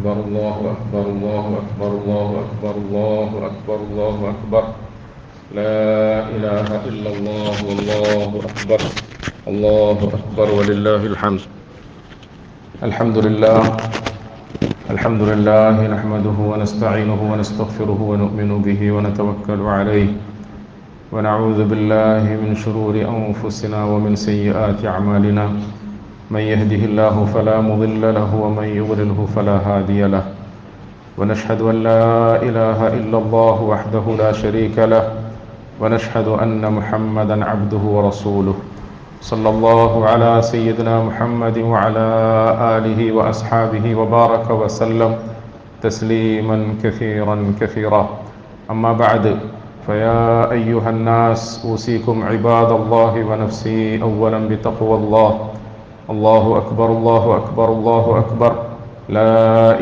أكبر الله أكبر الله أكبر الله أكبر الله أكبر الله أكبر لا إله إلا الله والله أكبر الله أكبر ولله الحمد. الحمد لله نحمده ونستعينه ونستغفره ونؤمن به ونتوكل عليه ونعوذ بالله من شرور أنفسنا ومن سيئات أعمالنا من يهده الله فلا مضل له ومن يضلله فلا هادي له ونشهد أن لا إله إلا الله وحده لا شريك له ونشهد أن محمدا عبده ورسوله صلى الله على سيدنا محمد وعلى آله وأصحابه وبارك وسلم تسليما كثيرا كثيرا. أما بعد فيا أيها الناس أوصيكم عباد الله ونفسي أولا بتقوى الله. الله أكبر الله أكبر الله أكبر لا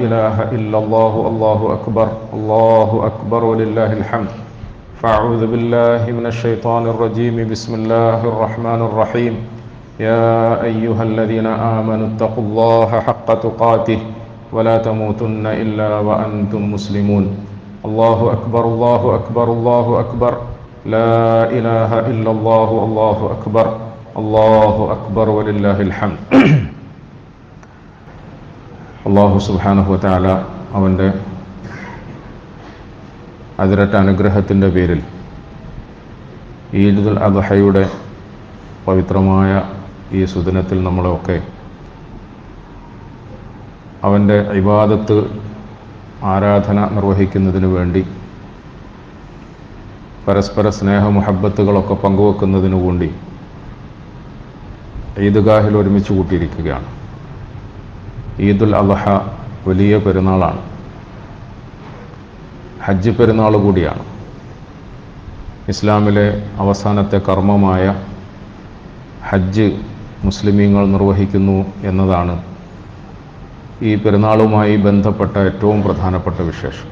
إله إلا الله الله أكبر الله أكبر ولله الحمد. فأعوذ بالله من الشيطان الرجيم. بسم الله الرحمن الرحيم. يا أيها الذين آمنوا اتقوا الله حق تقاته ولا تموتن إلا وأنتم مسلمون. الله أكبر الله أكبر الله أكبر لا إله إلا الله الله أكبر الله أكبر ولله الحمد. അല്ലാഹു സുബ്ഹാനഹു വ തആല അവൻ്റെ അതിരട്ട അനുഗ്രഹത്തിൻ്റെ പേരിൽ ഈദുൽ അദ്ഹയുടെ പവിത്രമായ ഈ സുദിനത്തിൽ നമ്മളെയൊക്കെ അവൻ്റെ ഇബാദത്ത് ആരാധന നിർവഹിക്കുന്നതിന് വേണ്ടി പരസ്പര സ്നേഹ മുഹബ്ബത്തുകളൊക്കെ പങ്കുവെക്കുന്നതിനു വേണ്ടി ഈദ്ഗാഹിൽ ഒരുമിച്ച് കൂട്ടിയിരിക്കുകയാണ്. ഈദുൽ അദ്ഹ വലിയ പെരുന്നാളാണ്, ഹജ്ജ് പെരുന്നാൾ കൂടിയാണ്. ഇസ്ലാമിലെ അവസാനത്തെ കർമ്മമായ ഹജ്ജ് മുസ്ലിമീങ്ങൾ നിർവഹിക്കുന്നു എന്നതാണ് ഈ പെരുന്നാളുമായി ബന്ധപ്പെട്ട ഏറ്റവും പ്രധാനപ്പെട്ട വിശേഷം.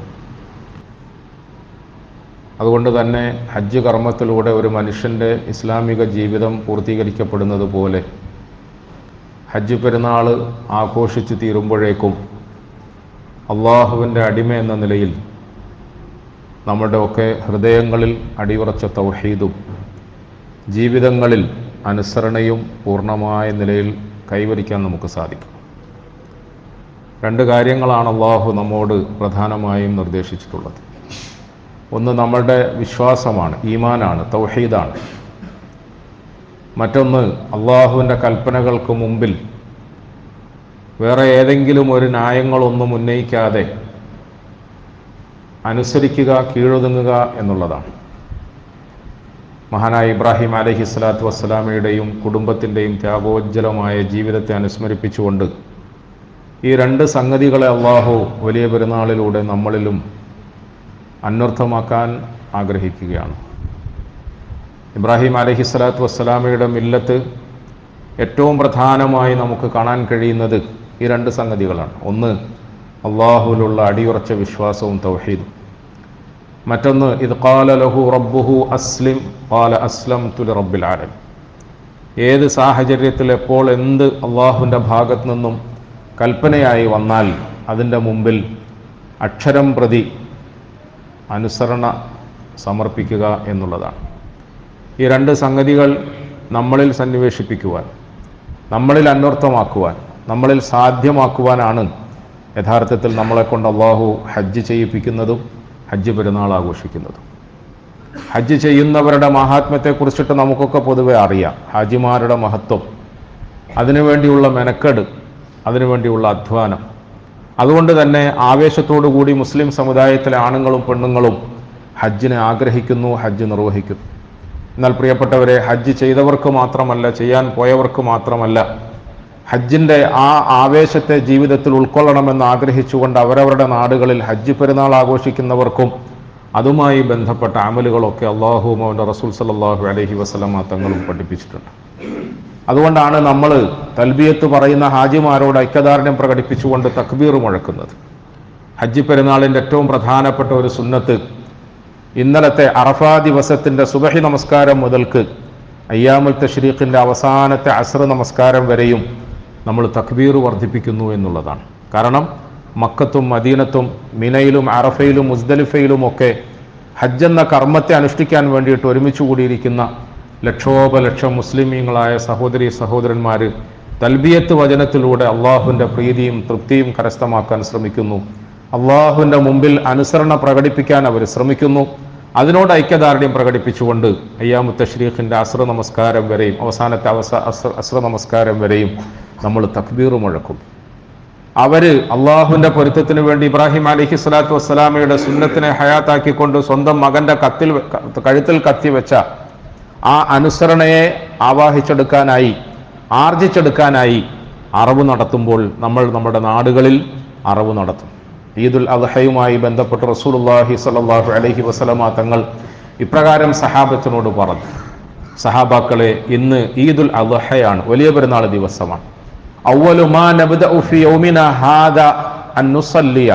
അതുകൊണ്ട് തന്നെ ഹജ്ജ് കർമ്മത്തിലൂടെ ഒരു മനുഷ്യൻ്റെ ഇസ്ലാമിക ജീവിതം പൂർത്തീകരിക്കപ്പെടുന്നത് പോലെ ഹജ്ജ് പെരുന്നാൾ ആഘോഷിച്ച് തീരുമ്പോഴേക്കും അള്ളാഹുവിൻ്റെ അടിമ എന്ന നിലയിൽ നമ്മുടെ ഒക്കെ ഹൃദയങ്ങളിൽ അടിയുറച്ച തൗഹീദും ജീവിതങ്ങളിൽ അനുസരണയും പൂർണ്ണമായ നിലയിൽ കൈവരിക്കാൻ നമുക്ക് സാധിക്കും. രണ്ട് കാര്യങ്ങളാണ് അള്ളാഹു നമ്മോട് പ്രധാനമായും നിർദ്ദേശിച്ചിട്ടുള്ളത്. ഒന്ന് നമ്മളുടെ വിശ്വാസമാണ്, ഈമാനാണ്, തൗഹീദാണ്. മറ്റൊന്ന് അള്ളാഹുവിൻ്റെ കൽപ്പനകൾക്ക് മുമ്പിൽ വേറെ ഏതെങ്കിലും ഒരു ന്യായങ്ങളൊന്നും ഉന്നയിക്കാതെ അനുസരിക്കുക, കീഴൊതുങ്ങുക എന്നുള്ളതാണ്. മഹാനായ ഇബ്രാഹിം അലൈഹിസ്സലാത്തു വസ്സലാമയുടെയും കുടുംബത്തിൻ്റെയും ത്യാഗോജ്ജലമായ ജീവിതത്തെ അനുസ്മരിപ്പിച്ചുകൊണ്ട് ഈ രണ്ട് സംഗതികളെ അള്ളാഹു വലിയ പെരുന്നാളിലൂടെ നമ്മളിലും അന്വർത്ഥമാക്കാൻ ആഗ്രഹിക്കുകയാണ്. ഇബ്രാഹിം അലൈഹിസ്സലാത്തു വസ്സലാമയുടെ മില്ലത്ത് ഏറ്റവും പ്രധാനമായി നമുക്ക് കാണാൻ കഴിയുന്നത് ഈ രണ്ട് സംഗതികളാണ്. ഒന്ന് അള്ളാഹുവിലുള്ള അടിയുറച്ച വിശ്വാസവും തൗഹീദും. മറ്റൊന്ന് ഇദ് ഖാല ലഹു റബ്ബുഹു അസ്ലിം ഖാല അസ്ലംതു ലിറബ്ബിൽ ആലമീൻ. ഏത് സാഹചര്യത്തിൽ എപ്പോൾ എന്ത് അള്ളാഹുവിൻ്റെ ഭാഗത്തു നിന്നും കൽപ്പനയായി വന്നാൽ അതിൻ്റെ മുമ്പിൽ അക്ഷരം പ്രതി അനുസരണ സമർപ്പിക്കുക എന്നുള്ളതാണ്. ഈ രണ്ട് സംഗതികൾ നമ്മളിൽ സന്നിവേശിപ്പിക്കുവാൻ, നമ്മളിൽ അന്വർത്ഥമാക്കുവാൻ, നമ്മളിൽ സാധ്യമാക്കുവാനാണ് യഥാർത്ഥത്തിൽ നമ്മളെക്കൊണ്ട് അള്ളാഹു ഹജ്ജ് ചെയ്യിപ്പിക്കുന്നതും ഹജ്ജ് പെരുന്നാൾ ആഘോഷിക്കുന്നതും. ഹജ്ജ് ചെയ്യുന്നവരുടെ മഹാത്മ്യത്തെക്കുറിച്ചിട്ട് നമുക്കൊക്കെ പൊതുവെ അറിയാം, ഹാജിമാരുടെ മഹത്വം, അതിനുവേണ്ടിയുള്ള മെനക്കെട്, അതിനുവേണ്ടിയുള്ള അധ്വാനം. അതുകൊണ്ട് തന്നെ ആവേശത്തോടു കൂടി മുസ്ലിം സമുദായത്തിലെ ആണുങ്ങളും പെണ്ണുങ്ങളും ഹജ്ജിനെ ആഗ്രഹിക്കുന്നു, ഹജ്ജ് നിർവഹിക്കുന്നു. എന്നാൽ പ്രിയപ്പെട്ടവരെ, ഹജ്ജ് ചെയ്തവർക്ക് മാത്രമല്ല, ചെയ്യാൻ പോയവർക്ക് മാത്രമല്ല, ഹജ്ജിൻ്റെ ആ ആവേശത്തെ ജീവിതത്തിൽ ഉൾക്കൊള്ളണമെന്ന് ആഗ്രഹിച്ചുകൊണ്ട് അവരവരുടെ നാടുകളിൽ ഹജ്ജ് പെരുന്നാൾ ആഘോഷിക്കുന്നവർക്കും അതുമായി ബന്ധപ്പെട്ട അമലുകളൊക്കെ അള്ളാഹുവും അവൻ്റെ റസൂൽ സല്ലല്ലാഹു അലൈഹി വസല്ലമ തങ്ങളും പഠിപ്പിച്ചിട്ടുണ്ട്. അതുകൊണ്ടാണ് നമ്മൾ തൽബിയത്ത് പറയുന്ന ഹാജിമാരോട് ഐക്യദാർഢ്യം പ്രകടിപ്പിച്ചുകൊണ്ട് തക്ബീർ മുഴക്കുന്നത്. ഹജ്ജ് പെരുന്നാളിൻ്റെ ഏറ്റവും പ്രധാനപ്പെട്ട ഒരു സുന്നത്ത് ഇന്നലത്തെ അറഫാ ദിവസത്തിൻ്റെ സുബഹി നമസ്കാരം മുതൽക്ക് അയ്യാമുൽ തശ്രീഖിൻ്റെ അവസാനത്തെ അസ്ർ നമസ്കാരം വരെയും നമ്മൾ തക്ബീർ വർദ്ധിപ്പിക്കുന്നു എന്നുള്ളതാണ്. കാരണം മക്കത്തും മദീനത്തും മിനയിലും അറഫയിലും മുസ്ദലിഫയിലും ഒക്കെ ഹജ്ജ് എന്ന കർമ്മത്തെ അനുഷ്ഠിക്കാൻ വേണ്ടിയിട്ട് ഒരുമിച്ച് കൂടിയിരിക്കുന്ന ലക്ഷോപലക്ഷം മുസ്ലിമീങ്ങളായ സഹോദരി സഹോദരന്മാർ തൽബിയത്ത് വചനത്തിലൂടെ അള്ളാഹുവിൻ്റെ പ്രീതിയും തൃപ്തിയും കരസ്ഥമാക്കാൻ ശ്രമിക്കുന്നു. അള്ളാഹുവിൻ്റെ മുമ്പിൽ അനുസരണ പ്രകടിപ്പിക്കാൻ അവർ ശ്രമിക്കുന്നു. അതിനോട് ഐക്യദാർഢ്യം പ്രകടിപ്പിച്ചുകൊണ്ട് അയ്യാമു തശ്രീഖിൻ്റെ അസ്ര നമസ്കാരം വരെയും അവസാനത്തെ അസ്ര നമസ്കാരം വരെയും നമ്മൾ തക്ബീർ മുഴക്കും. അവർ അള്ളാഹുവിൻ്റെ പൊരുത്തത്തിന് വേണ്ടി ഇബ്രാഹിം അലൈഹി സ്വലാത്തു വസ്സലാമയുടെ സുന്നത്തിനെ ഹയാത്താക്കിക്കൊണ്ട് സ്വന്തം മകൻ്റെ കഴുത്തിൽ കത്തിവെച്ച ആ അനുസരണയെ ആവാഹിച്ചെടുക്കാനായി ആർജിച്ചെടുക്കാനായി അറവ് നടത്തുമ്പോൾ നമ്മൾ നമ്മുടെ നാടുകളിൽ അറവ് നടത്തും. ഈദുൽ അദ്ഹയുമായി ബന്ധപ്പെട്ട് റസൂലുള്ളാഹി സ്വല്ലല്ലാഹു അലൈഹി വസല്ലമ തങ്ങൾ ഇപ്രകാരം സഹാബത്തിനോട് പറഞ്ഞു, സഹാബാക്കളെ, ഇന്ന് ഈദുൽ അദ്ഹയാണ്, വലിയ പെരുന്നാൾ ദിവസമാണ്. അവ്വലു മാ നബ്ദഉ ഫീ യൗമിനാ ഹാദാ അൻ നുസല്ലിയ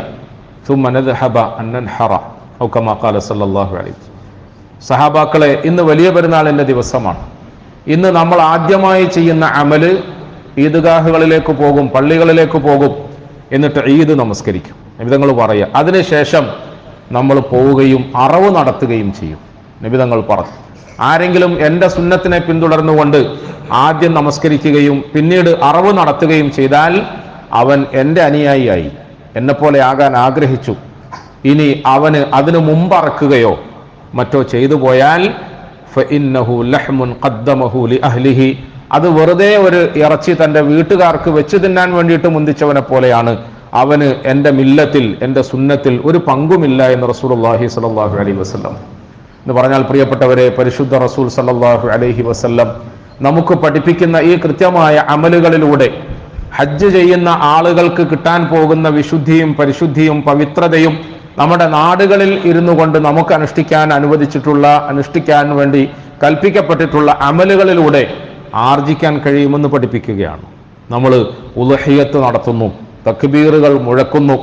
ثم نذهب അൻ നൻഹറ ഔ കമാ ഖാല സല്ലല്ലാഹു അലൈഹി. സഹാബാക്കളെ, ഇന്ന് വലിയ പെരുന്നാളിന്റെ ദിവസമാണ്. ഇന്ന് നമ്മൾ ആദ്യമായി ചെയ്യുന്ന അമല് ഈദ്ഗാഹുകളിലേക്ക് പോകും, പള്ളികളിലേക്ക് പോകും, എന്നിട്ട് ഈദ് നമസ്കരിക്കും. നബിതങ്ങൾ പറയുക, അതിനുശേഷം നമ്മൾ പോവുകയും അറവ് നടത്തുകയും ചെയ്യും. നബിതങ്ങൾ പറഞ്ഞു, ആരെങ്കിലും എൻ്റെ സുന്നത്തിനെ പിന്തുടർന്നുകൊണ്ട് ആദ്യം നമസ്കരിക്കുകയും പിന്നീട് അറവ് നടത്തുകയും ചെയ്താൽ അവൻ എൻ്റെ അനുയായിയായി, എന്നെപ്പോലെ ആകാൻ ആഗ്രഹിച്ചു. ഇനി അവന് അതിനു മുമ്പ് അറക്കുകയോ മറ്റോ ചെയ്തു പോയാൽ ഫഇന്നഹു ലഹ്മുൻ ഖദ്ദമഹു ലിഅഹ്ലിഹി, അത് വെറുതെ ഒരു ഇറച്ചി തൻ്റെ വീട്ടുകാർക്ക് വെച്ച് തിന്നാൻ വേണ്ടിയിട്ട് മുന്തിച്ചവനെ പോലെയാണ്. അവന് എൻ്റെ മില്ലത്തിൽ, എൻ്റെ സുന്നത്തിൽ ഒരു പങ്കുമില്ല എന്ന് റസൂലുള്ളാഹി സ്വല്ലല്ലാഹു അലൈഹി വസല്ലം. എന്ന് പറഞ്ഞാൽ പ്രിയപ്പെട്ടവരെ, പരിശുദ്ധ റസൂൽ സ്വല്ലല്ലാഹു അലൈഹി വസല്ലം നമുക്ക് പഠിപ്പിക്കുന്ന ഈ കൃത്യമായ അമലുകളിലൂടെ ഹജ്ജ് ചെയ്യുന്ന ആളുകൾക്ക് കിട്ടാൻ പോകുന്ന വിശുദ്ധിയും പരിശുദ്ധിയും പവിത്രതയും നമ്മുടെ നാടുകളിൽ ഇരുന്നു കൊണ്ട് നമുക്ക് അനുഷ്ഠിക്കാൻ വേണ്ടി കൽപ്പിക്കപ്പെട്ടിട്ടുള്ള അമലുകളിലൂടെ ആർജിക്കാൻ കഴിയുമെന്ന് പഠിപ്പിക്കുകയാണ്. നമ്മൾ ഉളഹിയത്ത് നടത്തുന്നു, തക്ബീറുകൾ മുഴക്കുന്നു.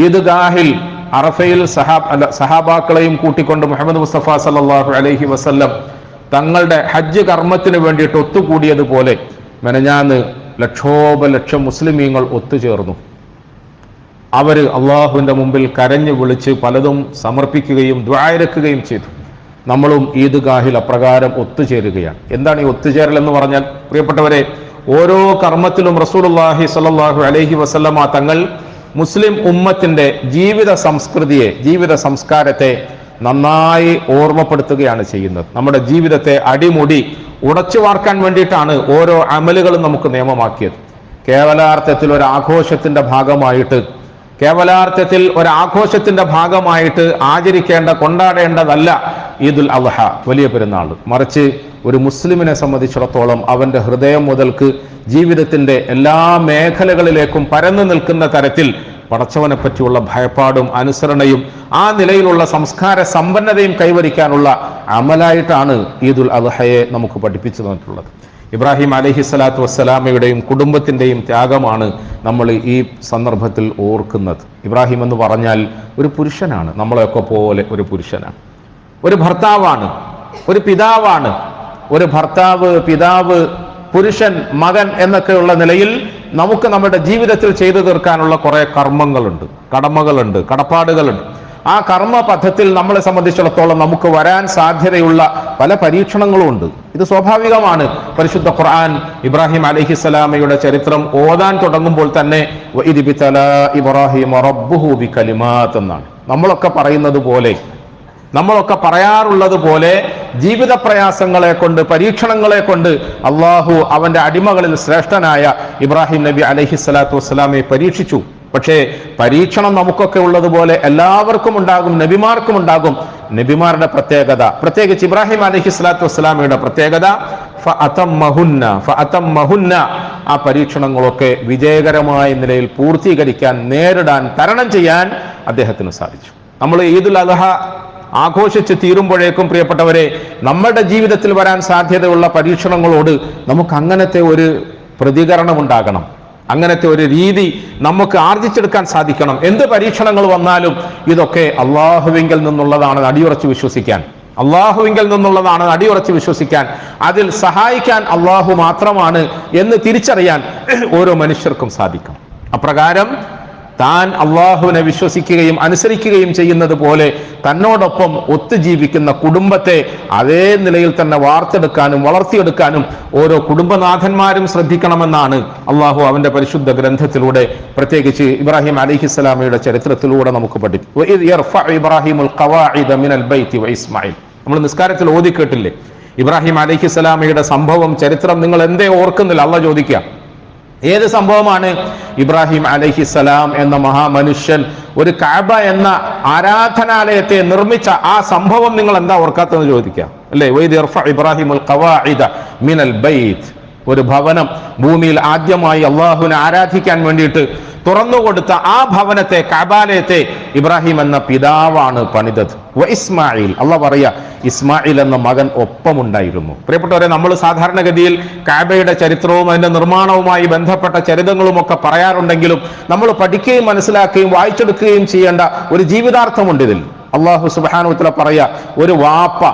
ഈദ്ഗാഹിൽ അറഫയിൽ സഹാബാക്കളെയും കൂട്ടിക്കൊണ്ട് മുഹമ്മദ് മുസ്തഫ സല്ലല്ലാഹു അലൈഹി വസല്ലം തങ്ങളുടെ ഹജ്ജ് കർമ്മത്തിന് വേണ്ടിയിട്ട് ഒത്തുകൂടിയതുപോലെ മെനഞ്ഞാന്ന് ലക്ഷോപലക്ഷം മുസ്ലിമീങ്ങൾ ഒത്തുചേർന്നു. അവർ അള്ളാഹുവിൻ്റെ മുമ്പിൽ കരഞ്ഞു വിളിച്ച് പലതും സമർപ്പിക്കുകയും ദുആയിരക്കുകയും ചെയ്തു. നമ്മളും ഈദ്ഗാഹിൽ അപ്രകാരം ഒത്തുചേരുകയാണ്. എന്താണ് ഈ ഒത്തുചേരൽ എന്ന് പറഞ്ഞാൽ, പ്രിയപ്പെട്ടവരെ, ഓരോ കർമ്മത്തിലും റസൂലുള്ളാഹി സ്വല്ലല്ലാഹു അലൈഹി വസല്ലമ തങ്ങൾ മുസ്ലിം ഉമ്മത്തിന്റെ ജീവിത സംസ്കൃതിയെ, ജീവിത സംസ്കാരത്തെ നന്നായി ഓർമ്മപ്പെടുത്തുകയാണ് ചെയ്യുന്നത്. നമ്മുടെ ജീവിതത്തെ അടിമുടി ഉടച്ചു വാർക്കാൻ വേണ്ടിയിട്ടാണ് ഓരോ അമലുകളും നമുക്ക് നിയമമാക്കിയത്. കേവലാർത്ഥത്തിൽ ഒരു ആഘോഷത്തിന്റെ ഭാഗമായിട്ട് ആചരിക്കേണ്ട, കൊണ്ടാടേണ്ടതല്ല ഈദുൽ അദ്ഹ, വലിയ പെരുന്നാൾ. മറിച്ച് ഒരു മുസ്ലിമിനെ സംബന്ധിച്ചിടത്തോളം അവന്റെ ഹൃദയം മുതൽക്ക് ജീവിതത്തിന്റെ എല്ലാ മേഖലകളിലേക്കും പരന്നു നിൽക്കുന്ന തരത്തിൽ പടച്ചവനെ പറ്റിയുള്ള ഭയപ്പാടും അനുസരണയും ആ നിലയിലുള്ള സംസ്കാര സമ്പന്നതയും കൈവരിക്കാനുള്ള അമലായിട്ടാണ് ഈദുൽ അദ്ഹയെ നമുക്ക് പഠിപ്പിച്ചു തന്നിട്ടുള്ളത്. ഇബ്രാഹിം അലൈഹി സ്വലാത്തു വസ്സലാമയുടെയും കുടുംബത്തിൻ്റെയും ത്യാഗമാണ് നമ്മൾ ഈ സന്ദർഭത്തിൽ ഓർക്കുന്നത്. ഇബ്രാഹിം എന്ന് പറഞ്ഞാൽ ഒരു പുരുഷനാണ്, നമ്മളെയൊക്കെ പോലെ ഒരു പുരുഷനാണ്, ഒരു ഭർത്താവാണ്, ഒരു പിതാവാണ്. ഒരു ഭർത്താവ്, പിതാവ്, പുരുഷൻ, മകൻ എന്നൊക്കെയുള്ള നിലയിൽ നമുക്ക് നമ്മുടെ ജീവിതത്തിൽ ചെയ്തു തീർക്കാനുള്ള കുറെ കർമ്മങ്ങളുണ്ട്, കടമകളുണ്ട്, കടപ്പാടുകളുണ്ട്. ആ കർമ്മ പഥത്തിൽ നമ്മളെ സംബന്ധിച്ചിടത്തോളം നമുക്ക് വരാൻ സാധ്യതയുള്ള പല പരീക്ഷണങ്ങളും ഉണ്ട്. ഇത് സ്വാഭാവികമാണ്. പരിശുദ്ധ ഖുർആൻ ഇബ്രാഹിം അലൈഹിസ്സലാമയുടെ ചരിത്രം ഓതാൻ തുടങ്ങുമ്പോൾ തന്നെ വഇദ് ബിതലാ ഇബ്രാഹിമ റബ്ബുഹു ബികലിമാത്ത് എന്നാണ്. നമ്മളൊക്കെ പറയാറുള്ളത് പോലെ ജീവിത പ്രയാസങ്ങളെ കൊണ്ട്, പരീക്ഷണങ്ങളെ കൊണ്ട് അള്ളാഹു അവന്റെ അടിമകളിൽ ശ്രേഷ്ഠനായ ഇബ്രാഹിം നബി അലൈഹിസ്സലാത്തു വസ്സലാമെ പരീക്ഷിച്ചു. പക്ഷേ പരീക്ഷണം നമുക്കൊക്കെ ഉള്ളതുപോലെ എല്ലാവർക്കും ഉണ്ടാകും, നബിമാർക്കും ഉണ്ടാകും. നബിമാരുടെ പ്രത്യേകത, പ്രത്യേകിച്ച് ഇബ്രാഹിം അലൈഹിസ്സലാത്തു വസ്സലാമയുടെ പ്രത്യേകത ഫഅതമ്മഹുന്ന, ആ പരീക്ഷണങ്ങളൊക്കെ വിജയകരമായ നിലയിൽ പൂർത്തീകരിക്കാൻ, നേരിടാൻ, തരണം ചെയ്യാൻ അദ്ദേഹത്തിന് സാധിച്ചു. നമ്മൾ ഈദുൽ അദ്ഹ ആഘോഷിച്ച് തീരുമ്പോഴേക്കും പ്രിയപ്പെട്ടവരെ, നമ്മുടെ ജീവിതത്തിൽ വരാൻ സാധ്യതയുള്ള പരീക്ഷണങ്ങളോട് നമുക്ക് അങ്ങനത്തെ ഒരു പ്രതികരണം ഉണ്ടാകണം, അങ്ങനത്തെ ഒരു രീതി നമുക്ക് ആർജിച്ചെടുക്കാൻ സാധിക്കണം. എന്ത് പരീക്ഷണങ്ങൾ വന്നാലും ഇതൊക്കെ അള്ളാഹുവിങ്കിൽ നിന്നുള്ളതാണ് അടിയുറച്ച് വിശ്വസിക്കാൻ, അതിൽ സഹായിക്കാൻ അള്ളാഹു മാത്രമാണ് എന്ന് തിരിച്ചറിയാൻ ഓരോ മനുഷ്യർക്കും സാധിക്കും. അപ്രകാരം താൻ അള്ളാഹുവിനെ വിശ്വസിക്കുകയും അനുസരിക്കുകയും ചെയ്യുന്നത് പോലെ തന്നോടൊപ്പം ഒത്തുജീവിക്കുന്ന കുടുംബത്തെ അതേ നിലയിൽ തന്നെ വാർത്തെടുക്കാനും വളർത്തിയെടുക്കാനും ഓരോ കുടുംബനാഥന്മാരും ശ്രദ്ധിക്കണമെന്നാണ് അള്ളാഹു അവന്റെ പരിശുദ്ധ ഗ്രന്ഥത്തിലൂടെ, പ്രത്യേകിച്ച് ഇബ്രാഹിം അലൈഹിസ്സലാമയുടെ ചരിത്രത്തിലൂടെ നമുക്ക് പഠിപ്പിക്കും. ഇബ്രാഹിമുൽ ഖവാഇദ മിനൽ ബൈത്തി വ ഇസ്മായിൽ. നമ്മൾ നിസ്കാരത്തിൽ ഓതി കേട്ടില്ലേ ഇബ്രാഹിം അലൈഹിസ്സലാമയുടെ സംഭവം, ചരിത്രം നിങ്ങൾ എന്തേ ഓർക്കുന്നില്ല? അള്ളാഹ് ചോദിക്കുക, ഏത് സംഭവമാണ്? ഇബ്രാഹിം അലൈഹിസ്സലാം എന്ന മഹാമനുഷ്യൻ ഒരു കഅബ എന്ന ആരാധനാലയത്തെ നിർമ്മിച്ച ആ സംഭവം നിങ്ങൾ എന്താ ഓർക്കാത്തതെന്ന് ചോദിക്കുക അല്ലേ? വൈദ് യർഫഉ ഇബ്രാഹിമുൽ ഖവാഇദ മിനൽ ബൈത്ത്, ഒരു ഭവനം ഭൂമിയിൽ ആദ്യമായി അള്ളാഹുവിനെ ആരാധിക്കാൻ വേണ്ടിയിട്ട് തുറന്നുകൊടുത്ത ആ ഭവനത്തെ, കഅബാലയത്തെ ഇബ്രാഹിം എന്ന പിതാവാണ് പണിതത്. വ ഇസ്മായിൽ, അള്ളാഹ് പറയാ ഇസ്മായിൽ എന്ന മകൻ ഒപ്പമുണ്ടായിരുന്നു. പ്രിയപ്പെട്ടവരെ, നമ്മൾ സാധാരണഗതിയിൽ കഅബയുടെ ചരിത്രവും അതിന്റെ നിർമ്മാണവുമായി ബന്ധപ്പെട്ട ചരിത്രങ്ങളും ഒക്കെ പറയാറുണ്ടെങ്കിലും നമ്മൾ പഠിക്കുകയും മനസ്സിലാക്കുകയും വായിച്ചെടുക്കുകയും ചെയ്യേണ്ട ഒരു ജീവിതാർത്ഥമുണ്ട് ഇതിൽ. അള്ളാഹു സുബ്ഹാനഹു വ തആല പറയാ, ഒരു വാപ്പ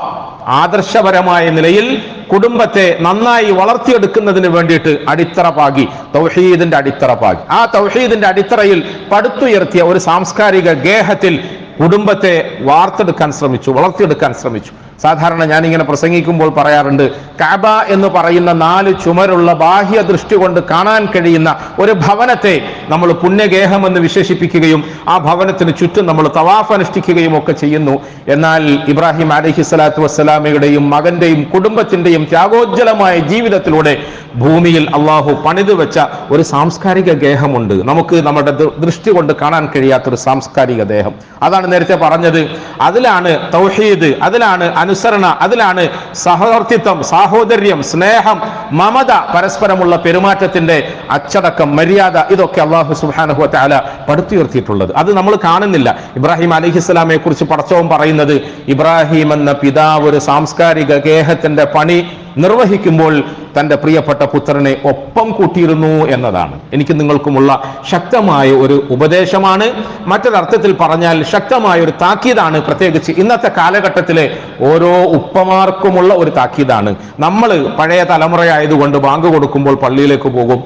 ആദർശപരമായ നിലയിൽ കുടുംബത്തെ നന്നായി വളർത്തിയെടുക്കുന്നതിന് വേണ്ടിയിട്ട് അടിത്തറ പാകി, തൗഹീദിന്റെ അടിത്തറ പാകി. ആ തൗഹീദിന്റെ അടിത്തറയിൽ പടുത്തുയർത്തിയ ഒരു സാംസ്കാരിക ഗേഹത്തിൽ കുടുംബത്തെ വാർത്തെടുക്കാൻ ശ്രമിച്ചു, വളർത്തിയെടുക്കാൻ ശ്രമിച്ചു. സാധാരണ ഞാനിങ്ങനെ പ്രസംഗിക്കുമ്പോൾ പറയാറുണ്ട്, കഅബ എന്ന് പറയുന്ന 4 ചുമരുള്ള ബാഹ്യ ദൃഷ്ടി കൊണ്ട് കാണാൻ കഴിയുന്ന ഒരു ഭവനത്തെ നമ്മൾ പുണ്യഗേഹം എന്ന് വിശേഷിപ്പിക്കുകയും ആ ഭവനത്തിന് ചുറ്റും നമ്മൾ തവാഫ് അനുഷ്ഠിക്കുകയും ഒക്കെ ചെയ്യുന്നു. എന്നാൽ ഇബ്രാഹിം അലൈഹിസ്സലാത്തു വസ്സലാമയുടെയും മകന്റെയും കുടുംബത്തിന്റെയും ത്യാഗോജ്ജലമായ ജീവിതത്തിലൂടെ ഭൂമിയിൽ അള്ളാഹു പണിതു വെച്ച ഒരു സാംസ്കാരിക ഗേഹമുണ്ട്. നമുക്ക് നമ്മുടെ ദൃഷ്ടി കൊണ്ട് കാണാൻ കഴിയാത്തൊരു സാംസ്കാരിക ദേഹം. അതാണ് നേരത്തെ പറഞ്ഞത്. അതിലാണ് തൗഹീദ്, അതിലാണ് അനുസരണ, അതിലാണ് സഹവർത്തിത്വം, സാഹോദര്യം, സ്നേഹം, മമത, പരസ്പരമുള്ള പെരുമാറ്റത്തിന്റെ അച്ചടക്കം, മര്യാദ, ഇതൊക്കെ അല്ലാഹു സുബ്ഹാനഹു വ തആല പടുത്തുയർത്തിയിട്ടുള്ളത്. അത് നമ്മൾ കാണുന്നില്ല. ഇബ്രാഹിം അലൈഹിസ്സലാമയെ കുറിച്ച് പടച്ചവൻ പറയുന്നത്, ഇബ്രാഹിം എന്ന പിതാവ് ഒരു സാംസ്കാരിക ഗേഹത്തിന്റെ പണി നിർവഹിക്കുമ്പോൾ തന്റെ പ്രിയപ്പെട്ട പുത്രനെ ഒപ്പം കൂട്ടിയിരുന്നു എന്നതാണ്. എനിക്ക് നിങ്ങൾക്കുമുള്ള ശക്തമായ ഒരു ഉപദേശമാണ്. മറ്റൊരർത്ഥത്തിൽ പറഞ്ഞാൽ ശക്തമായ ഒരു താക്കീതാണ്. പ്രത്യേകിച്ച് ഇന്നത്തെ കാലഘട്ടത്തിലെ ഓരോ ഉപ്പമാർക്കുമുള്ള ഒരു താക്കീതാണ്. നമ്മൾ പഴയ തലമുറയായതുകൊണ്ട് ബാങ്ക് കൊടുക്കുമ്പോൾ പള്ളിയിലേക്ക് പോകും,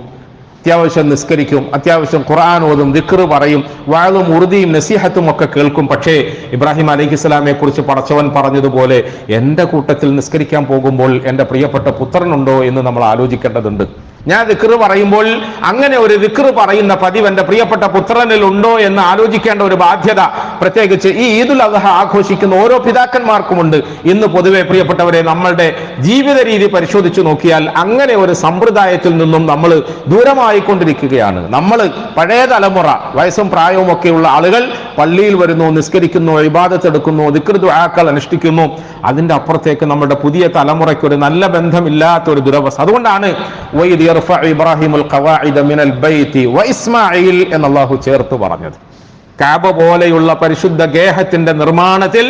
അത്യാവശ്യം നിസ്കരിക്കും, അത്യാവശ്യം ഖുർആൻ ഓതും, ദിക്ർ പറയും, വഅളും ഉറുദിയും നസീഹത്തും ഒക്കെ കേൾക്കും. പക്ഷേ ഇബ്രാഹിം അലൈഹിസ്സലാമയെ കുറിച്ച് പടച്ചവൻ പറഞ്ഞതുപോലെ എൻ്റെ കൂട്ടത്തിൽ നിസ്കരിക്കാൻ പോകുമ്പോൾ എൻ്റെ പ്രിയപ്പെട്ട പുത്രനുണ്ടോ എന്ന് നമ്മൾ ആലോചിക്കേണ്ടതുണ്ട്. ഞാൻ ദിക്ർ പറയുമ്പോൾ അങ്ങനെ ഒരു ദിക്ർ പറയുന്ന പതിവ് എൻ്റെ പ്രിയപ്പെട്ട പുത്രനിൽ ഉണ്ടോ എന്ന് ആലോചിക്കേണ്ട ഒരു ബാധ്യത പ്രത്യേകിച്ച് ഈ ഈദുൽ അദ്ഹ ആഘോഷിക്കുന്ന ഓരോ പിതാക്കന്മാർക്കുമുണ്ട്. ഇന്ന് പൊതുവെ പ്രിയപ്പെട്ടവരെ, നമ്മളുടെ ജീവിത രീതി പരിശോധിച്ചു നോക്കിയാൽ അങ്ങനെ ഒരു സമ്പ്രദായത്തിൽ നിന്നും നമ്മൾ ദൂരമായിക്കൊണ്ടിരിക്കുകയാണ്. നമ്മൾ പഴയ തലമുറ, വയസ്സും പ്രായവും ഒക്കെയുള്ള ആളുകൾ പള്ളിയിൽ വരുന്നു, നിസ്കരിക്കുന്നു, ഇബാദത്ത് എടുക്കുന്നു, ദിക്ർ ദുആകൾ അനുഷ്ഠിക്കുന്നു. അതിന്റെ അപ്പുറത്തേക്ക് നമ്മുടെ പുതിയ തലമുറയ്ക്ക് ഒരു നല്ല ബന്ധമില്ലാത്ത ഒരു ദുരവസ്ഥ. അതുകൊണ്ടാണ് ഇബ്രാഹിമുൽ ഖവാഇദ മിനൽ ബൈത്തി വ ഇസ്മായിൽ എന്ന് അല്ലാഹു ചേർത്ത് പറഞ്ഞത്. കഅബ പോലെയുള്ള പരിശുദ്ധ ഗേഹത്തിന്റെ നിർമ്മാണത്തിൽ